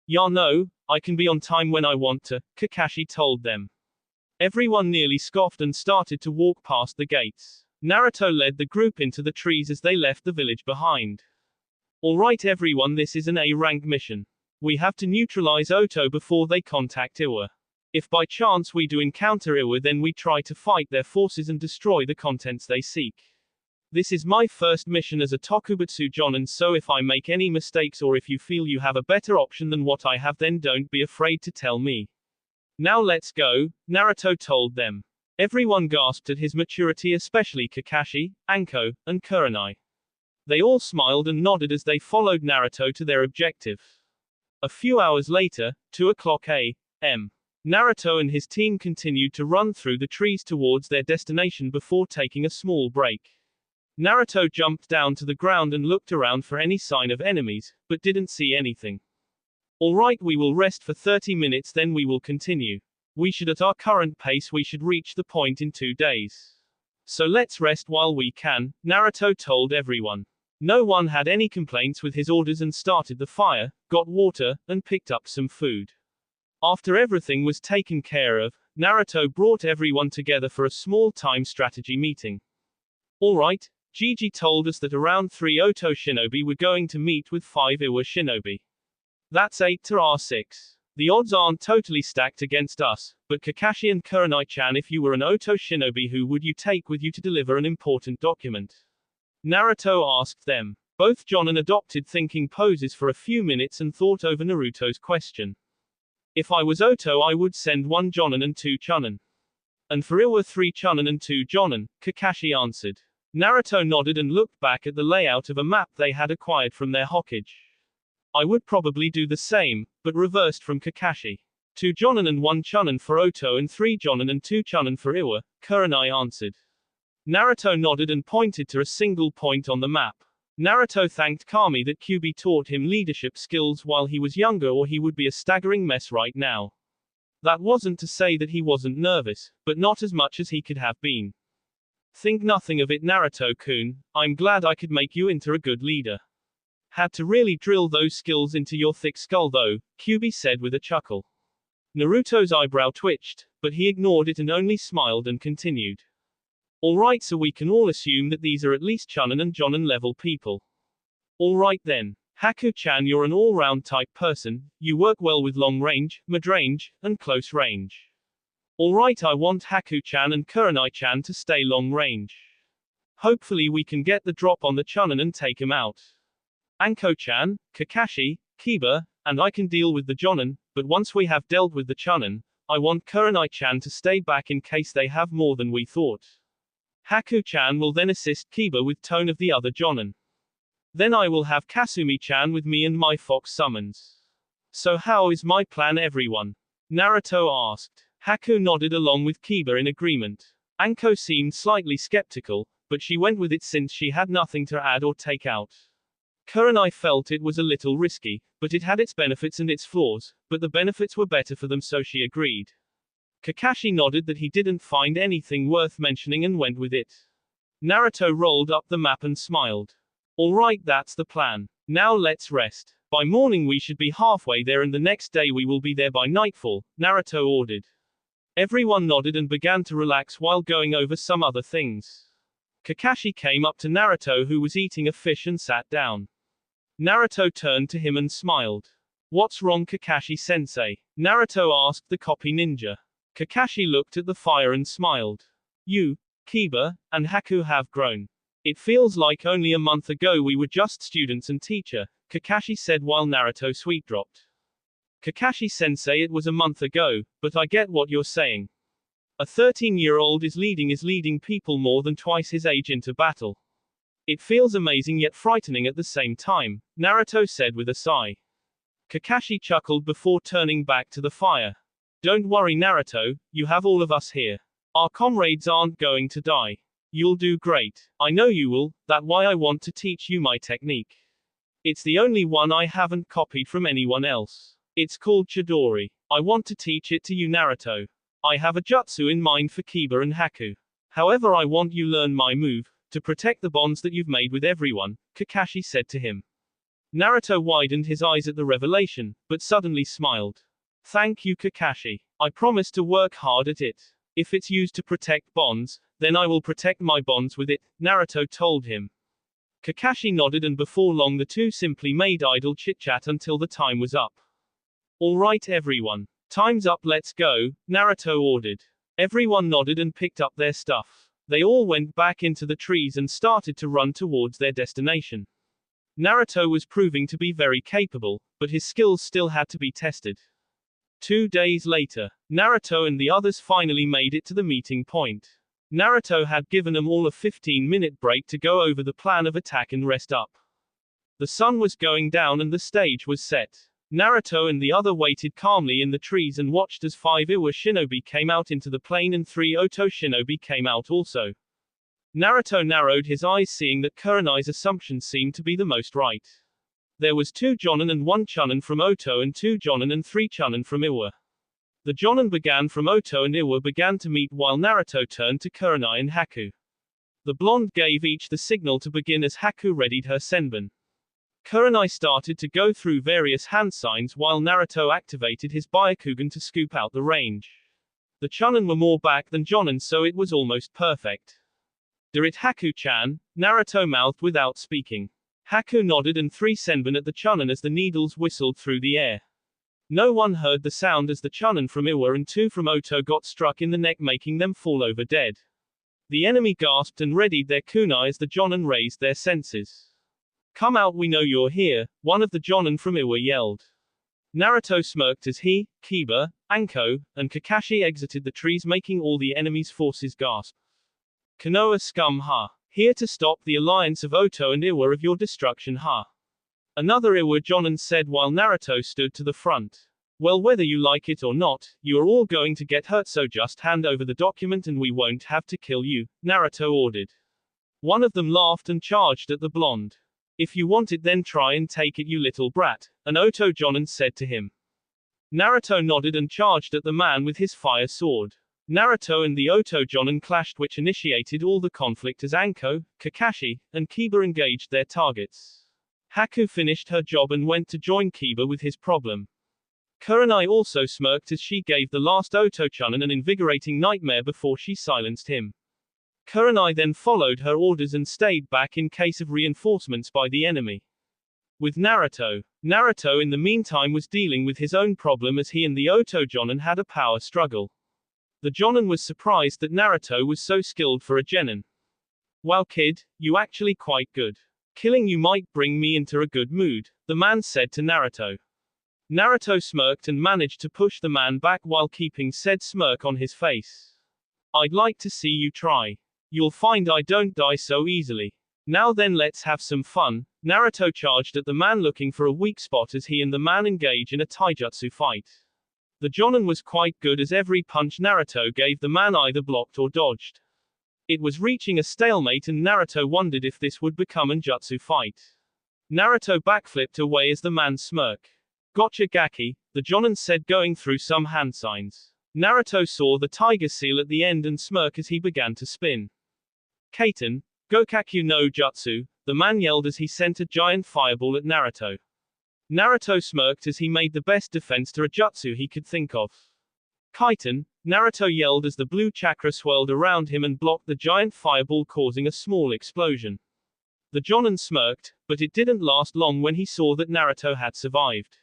[SPEAKER 1] Ya no, I can be on time when I want to, Kakashi told them. Everyone nearly scoffed and started to walk past the gates. Naruto led the group into the trees as they left the village behind. Alright everyone, this is an A-rank mission. We have to neutralize Oto before they contact Iwa. If by chance we do encounter Iwa, then we try to fight their forces and destroy the contents they seek. This is my first mission as a Tokubutsu Jonin, so if I make any mistakes or if you feel you have a better option than what I have, then don't be afraid to tell me. Now let's go, Naruto told them. Everyone gasped at his maturity, especially Kakashi, Anko, and Kurenai. They all smiled and nodded as they followed Naruto to their objective. A few hours later, 2:00 a.m. Naruto and his team continued to run through the trees towards their destination before taking a small break. Naruto jumped down to the ground and looked around for any sign of enemies, but didn't see anything. Alright, we will rest for 30 minutes, then we will continue. At our current pace we should reach the point in 2 days. So let's rest while we can, Naruto told everyone. No one had any complaints with his orders and started the fire, got water, and picked up some food. After everything was taken care of, Naruto brought everyone together for a small time strategy meeting. Alright, Gigi told us that around 3 Oto shinobi were going to meet with 5 Iwa shinobi. That's 8 to our 6. The odds aren't totally stacked against us, but Kakashi and Kurenai-chan, if you were an Oto shinobi, who would you take with you to deliver an important document? Naruto asked them. Both Jonin adopted thinking poses for a few minutes and thought over Naruto's question. If I was Oto, I would send 1 Jonin and 2 Chunin. And for Iwa 3 Chunin and 2 Jonin, Kakashi answered. Naruto nodded and looked back at the layout of a map they had acquired from their Hokage. I would probably do the same, but reversed from Kakashi. 2 Jonin and 1 Chunin for Oto and 3 Jonin and 2 Chunin for Iwa, Kurenai answered. Naruto nodded and pointed to a single point on the map. Naruto thanked Kami that Kyuubi taught him leadership skills while he was younger, or he would be a staggering mess right now. That wasn't to say that he wasn't nervous, but not as much as he could have been. Think nothing of it, Naruto-kun, I'm glad I could make you into a good leader. Had to really drill those skills into your thick skull though, Kyuubi said with a chuckle. Naruto's eyebrow twitched, but he ignored it and only smiled and continued. Alright, so we can all assume that these are at least Chunin and Jonin level people. Alright then. Haku-chan, you're an all-round type person, you work well with long range, mid-range, and close range. Alright, I want Haku-chan and Kurenai-chan to stay long range. Hopefully we can get the drop on the Chunin and take him out. Anko-chan, Kakashi, Kiba, and I can deal with the Jonin, but once we have dealt with the Chunin, I want Kurenai-chan to stay back in case they have more than we thought. Haku-chan will then assist Kiba with tone of the other Jonin. Then I will have Kasumi-chan with me and my fox summons. So how is my plan, everyone? Naruto asked. Haku nodded along with Kiba in agreement. Anko seemed slightly skeptical, but she went with it since she had nothing to add or take out. Kurenai felt it was a little risky, but it had its benefits and its flaws, but the benefits were better for them, so she agreed. Kakashi nodded that he didn't find anything worth mentioning and went with it. Naruto rolled up the map and smiled. Alright, that's the plan. Now let's rest. By morning we should be halfway there and the next day we will be there by nightfall, Naruto ordered. Everyone nodded and began to relax while going over some other things. Kakashi came up to Naruto, who was eating a fish, and sat down. Naruto turned to him and smiled. What's wrong, Kakashi-sensei? Naruto asked the copy ninja. Kakashi looked at the fire and smiled. You, Kiba, and Haku have grown. It feels like only a month ago we were just students and teacher, Kakashi said while Naruto sweet-dropped. Kakashi-sensei, it was a month ago, but I get what you're saying. A 13-year-old is leading people more than twice his age into battle. It feels amazing yet frightening at the same time, Naruto said with a sigh. Kakashi chuckled before turning back to the fire. Don't worry, Naruto, you have all of us here. Our comrades aren't going to die. You'll do great. I know you will, that's why I want to teach you my technique. It's the only one I haven't copied from anyone else. It's called Chidori. I want to teach it to you, Naruto. I have a jutsu in mind for Kiba and Haku. However, I want you learn my move, to protect the bonds that you've made with everyone, Kakashi said to him. Naruto widened his eyes at the revelation, but suddenly smiled. Thank you, Kakashi. I promise to work hard at it. If it's used to protect bonds, then I will protect my bonds with it, Naruto told him. Kakashi nodded, and before long the two simply made idle chit-chat until the time was up. Alright everyone. Time's up, let's go, Naruto ordered. Everyone nodded and picked up their stuff. They all went back into the trees and started to run towards their destination. Naruto was proving to be very capable, but his skills still had to be tested. 2 days later, Naruto and the others finally made it to the meeting point. Naruto had given them all a 15-minute break to go over the plan of attack and rest up. The sun was going down and the stage was set. Naruto and the other waited calmly in the trees and watched as 5 Iwa shinobi came out into the plain and 3 Oto shinobi came out also. Naruto narrowed his eyes, seeing that Kurenai's assumption seemed to be the most right. There was 2 Jonin and 1 Chunin from Oto and 2 Jonin and 3 Chunin from Iwa. The Jonin began from Oto and Iwa began to meet while Naruto turned to Kurenai and Haku. The blonde gave each the signal to begin as Haku readied her senbon. Kurenai started to go through various hand signs while Naruto activated his Byakugan to scoop out the range. The Chunin were more back than Jonin, so it was almost perfect. "Do it, Haku-chan," Naruto mouthed without speaking. Haku nodded and 3 senbon at the Chunin as the needles whistled through the air. No one heard the sound as the Chunin from Iwa and 2 from Oto got struck in the neck, making them fall over dead. The enemy gasped and readied their kunai as the Jonin raised their senses. "Come out, we know you're here," one of the Jonin from Iwa yelled. Naruto smirked as he, Kiba, Anko, and Kakashi exited the trees, making all the enemy's forces gasp. Konoha scum, ha. Here to stop the alliance of Oto and Iwa of your destruction, ha. Another Iwa Jonin said while Naruto stood to the front. "Well, whether you like it or not, you are all going to get hurt, so just hand over the document and we won't have to kill you," Naruto ordered. One of them laughed and charged at the blonde. "If you want it, then try and take it, you little brat," an Oto Jonin said to him. Naruto nodded and charged at the man with his fire sword. Naruto and the Oto Jonin clashed, which initiated all the conflict as Anko, Kakashi, and Kiba engaged their targets. Haku finished her job and went to join Kiba with his problem. Kurenai also smirked as she gave the last Oto Chunin an invigorating nightmare before she silenced him. Kurenai then followed her orders and stayed back in case of reinforcements by the enemy. With Naruto. Naruto in the meantime was dealing with his own problem as he and the Oto Jonin had a power struggle. The Jonin was surprised that Naruto was so skilled for a genin. "Wow kid, you actually quite good. Killing you might bring me into a good mood," the man said to Naruto. Naruto smirked and managed to push the man back while keeping said smirk on his face. "I'd like to see you try. You'll find I don't die so easily. Now then let's have some fun." Naruto charged at the man looking for a weak spot as he and the man engage in a taijutsu fight. The Jonin was quite good as every punch Naruto gave the man either blocked or dodged. It was reaching a stalemate and Naruto wondered if this would become an jutsu fight. Naruto backflipped away as the man smirked. "Gotcha Gaki," the Jonin said going through some hand signs. Naruto saw the tiger seal at the end and smirk as he began to spin. "Kaiten, Gokakyu no Jutsu," the man yelled as he sent a giant fireball at Naruto. Naruto smirked as he made the best defense to a jutsu he could think of. "Kaiten," Naruto yelled as the blue chakra swirled around him and blocked the giant fireball causing a small explosion. The Jonin smirked, but it didn't last long when he saw that Naruto had survived.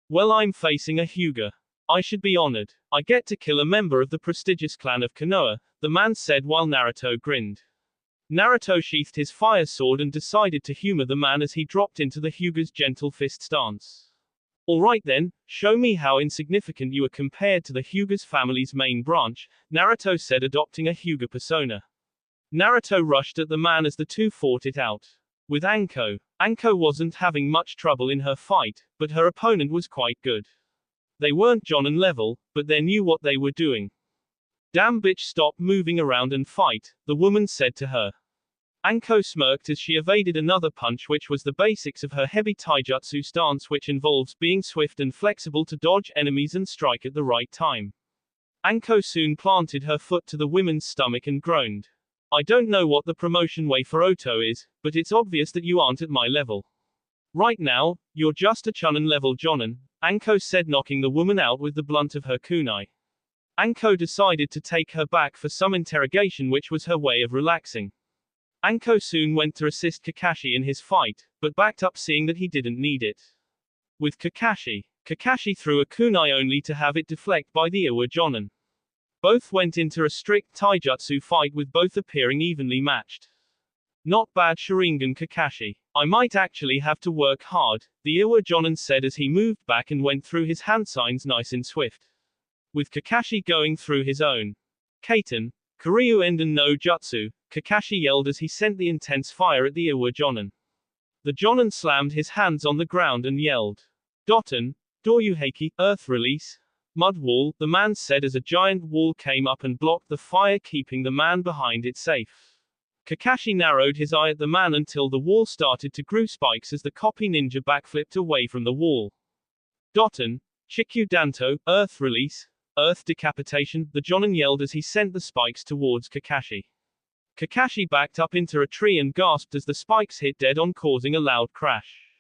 [SPEAKER 1] "Well, I'm facing a Hyuga. I should be honored. I get to kill a member of the prestigious clan of Konoha," the man said while Naruto grinned. Naruto sheathed his fire sword and decided to humor the man as he dropped into the Hyuga's gentle fist stance. "Alright then, show me how insignificant you are compared to the Hyuga's family's main branch," Naruto said adopting a Hyuga persona. Naruto rushed at the man as the two fought it out. With Anko. Anko wasn't having much trouble in her fight, but her opponent was quite good. They weren't Jonin level, but they knew what they were doing. "Damn bitch, stop moving around and fight," the woman said to her. Anko smirked as she evaded another punch, which was the basics of her heavy taijutsu stance, which involves being swift and flexible to dodge enemies and strike at the right time. Anko soon planted her foot to the woman's stomach and groaned. "I don't know what the promotion way for Oto is, but it's obvious that you aren't at my level. Right now, you're just a Chunin level Jonin," Anko said, knocking the woman out with the blunt of her kunai. Anko decided to take her back for some interrogation, which was her way of relaxing. Anko soon went to assist Kakashi in his fight, but backed up seeing that he didn't need it. With Kakashi threw a kunai only to have it deflect by the Iwa Jonin. Both went into a strict taijutsu fight with both appearing evenly matched. "Not bad Sharingan Kakashi. I might actually have to work hard," the Iwa Jonin said as he moved back and went through his hand signs nice and swift. With Kakashi going through his own Kaiten, Kuryu Enden no Jutsu, Kakashi yelled as he sent the intense fire at the Iwa Jonin. The Jonin slammed his hands on the ground and yelled, "Doten, Doryuheiki, Earth Release." "Mud wall," the man said as a giant wall came up and blocked the fire, keeping the man behind it safe. Kakashi narrowed his eye at the man until the wall started to grow spikes as the copy ninja backflipped away from the wall. "Doten, Chikyu Danto, Earth Release. Earth Decapitation," the Jonin yelled as he sent the spikes towards Kakashi. Kakashi backed up into a tree and gasped as the spikes hit dead on, causing a loud crash.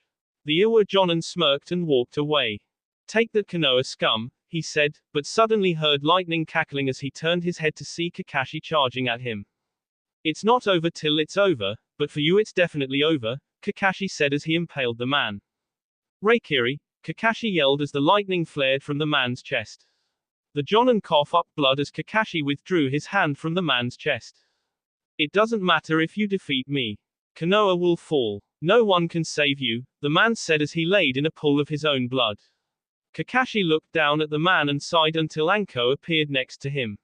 [SPEAKER 1] The Iwa Jonin smirked and walked away. "Take that Konoha scum," he said, but suddenly heard lightning cackling as he turned his head to see Kakashi charging at him. "It's not over till it's over, but for you it's definitely over," Kakashi said as he impaled the man. "Reikiri," Kakashi yelled as the lightning flared from the man's chest. The Jonin coughed up blood as Kakashi withdrew his hand from the man's chest. "It doesn't matter if you defeat me. Konoha will fall. No one can save you," the man said as he laid in a pool of his own blood. Kakashi looked down at the man and sighed until Anko appeared next to him.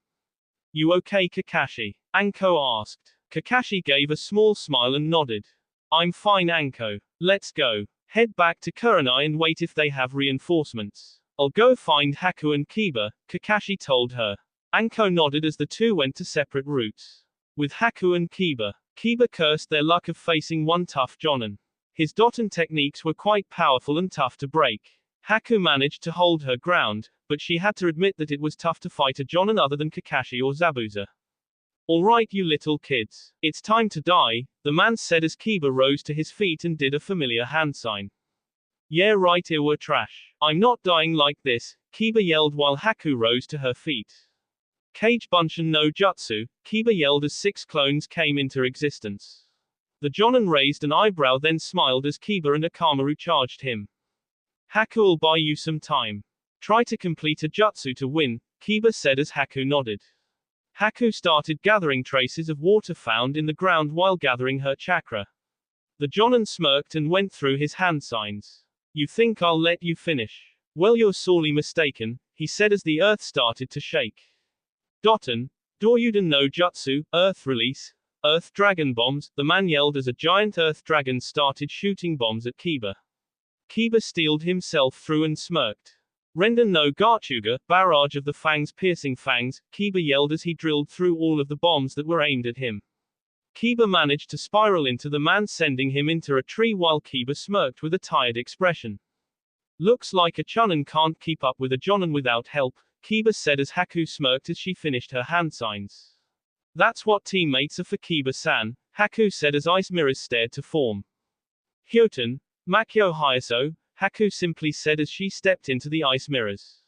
[SPEAKER 1] "You okay, Kakashi?" Anko asked. Kakashi gave a small smile and nodded. "I'm fine, Anko. Let's go. Head back to Kurenai and wait if they have reinforcements. I'll go find Haku and Kiba," Kakashi told her. Anko nodded as the two went to separate routes. With Haku and Kiba cursed their luck of facing one tough Jonin. His Doten techniques were quite powerful and tough to break. Haku managed to hold her ground, but she had to admit that it was tough to fight a Jonin other than Kakashi or Zabuza. "Alright you little kids. It's time to die," the man said as Kiba rose to his feet and did a familiar hand sign. "Yeah right, Iwa trash. I'm not dying like this," Kiba yelled while Haku rose to her feet. Kage Bunshin no Jutsu, Kiba yelled as 6 clones came into existence. The Jonin raised an eyebrow then smiled as Kiba and Akamaru charged him. Haku'll buy you some time. Try to complete a jutsu to win, Kiba said as Haku nodded. Haku started gathering traces of water found in the ground while gathering her chakra. The Jonin smirked and went through his hand signs. You think I'll let you finish? Well, you're sorely mistaken, he said as the earth started to shake. Doton, Doryuden no Jutsu, Earth Release, Earth Dragon Bombs, the man yelled as a giant Earth Dragon started shooting bombs at Kiba. Kiba steeled himself through and smirked. Renden no Garchuga, Barrage of the Fangs piercing fangs, Kiba yelled as he drilled through all of the bombs that were aimed at him. Kiba managed to spiral into the man sending him into a tree while Kiba smirked with a tired expression. Looks like a Chunin can't keep up with a Jonin without help, Kiba said as Haku smirked as she finished her hand signs. That's what teammates are for Kiba-san, Haku said as ice mirrors stared to form. Hyoten, Makyo Hayaso, Haku simply said as she stepped into the ice mirrors.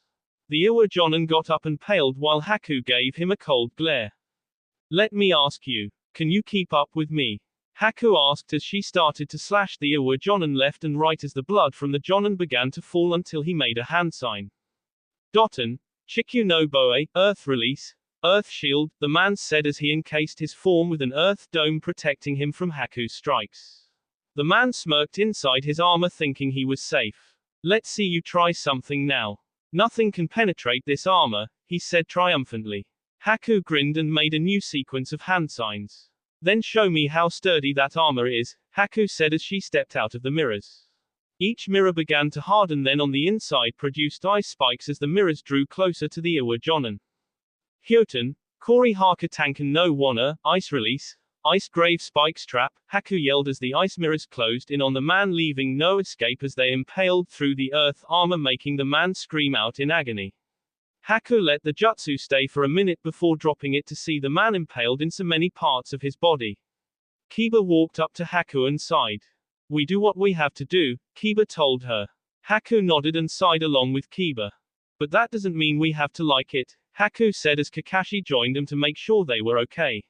[SPEAKER 1] The Iwa Jonin got up and paled while Haku gave him a cold glare. Let me ask you, can you keep up with me? Haku asked as she started to slash the Iwa Jonin left and right as the blood from the Jonin began to fall until he made a hand sign. Doton, Chikyu no Boe, Earth Release, Earth Shield, the man said as he encased his form with an earth dome protecting him from Haku's strikes. The man smirked inside his armor thinking he was safe. Let's see you try something now. Nothing can penetrate this armor, he said triumphantly. Haku grinned and made a new sequence of hand signs. Then show me how sturdy that armor is, Haku said as she stepped out of the mirrors. Each mirror began to harden then on the inside produced ice spikes as the mirrors drew closer to the Iwa Jonin. Hyoten, Kori Haka Tanken no Wana, Ice Release, Ice Grave Spikes Trap, Haku yelled as the ice mirrors closed in on the man leaving no escape as they impaled through the earth armor making the man scream out in agony. Haku let the jutsu stay for a minute before dropping it to see the man impaled in so many parts of his body. Kiba walked up to Haku and sighed. We do what we have to do, Kiba told her. Haku nodded and sighed along with Kiba. But that doesn't mean we have to like it, Haku said as Kakashi joined them to make sure they were okay.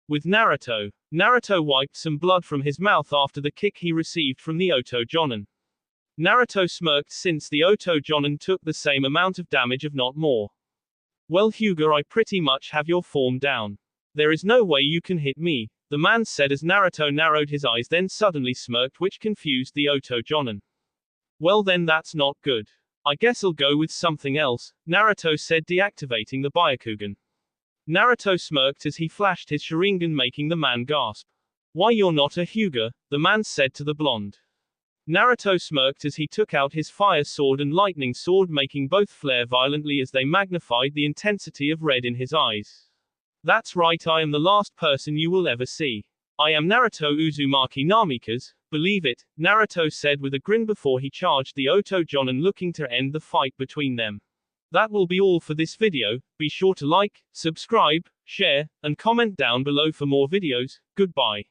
[SPEAKER 1] With Naruto, Naruto wiped some blood from his mouth after the kick he received from the Oto Jonin. Naruto smirked since the Oto Jonin took the same amount of damage if not more. Well Hyuga, I pretty much have your form down. There is no way you can hit me, the man said as Naruto narrowed his eyes then suddenly smirked which confused the Oto Jonin. Well then that's not good. I guess I'll go with something else, Naruto said deactivating the Byakugan. Naruto smirked as he flashed his Sharingan making the man gasp. Why you're not a Hyuga, the man said to the blonde. Naruto smirked as he took out his fire sword and lightning sword making both flare violently as they magnified the intensity of red in his eyes. That's right, I am the last person you will ever see. I am Naruto Uzumaki Namikaze, believe it, Naruto said with a grin before he charged the Oto Jonin looking to end the fight between them. That will be all for this video, be sure to like, subscribe, share, and comment down below for more videos, goodbye.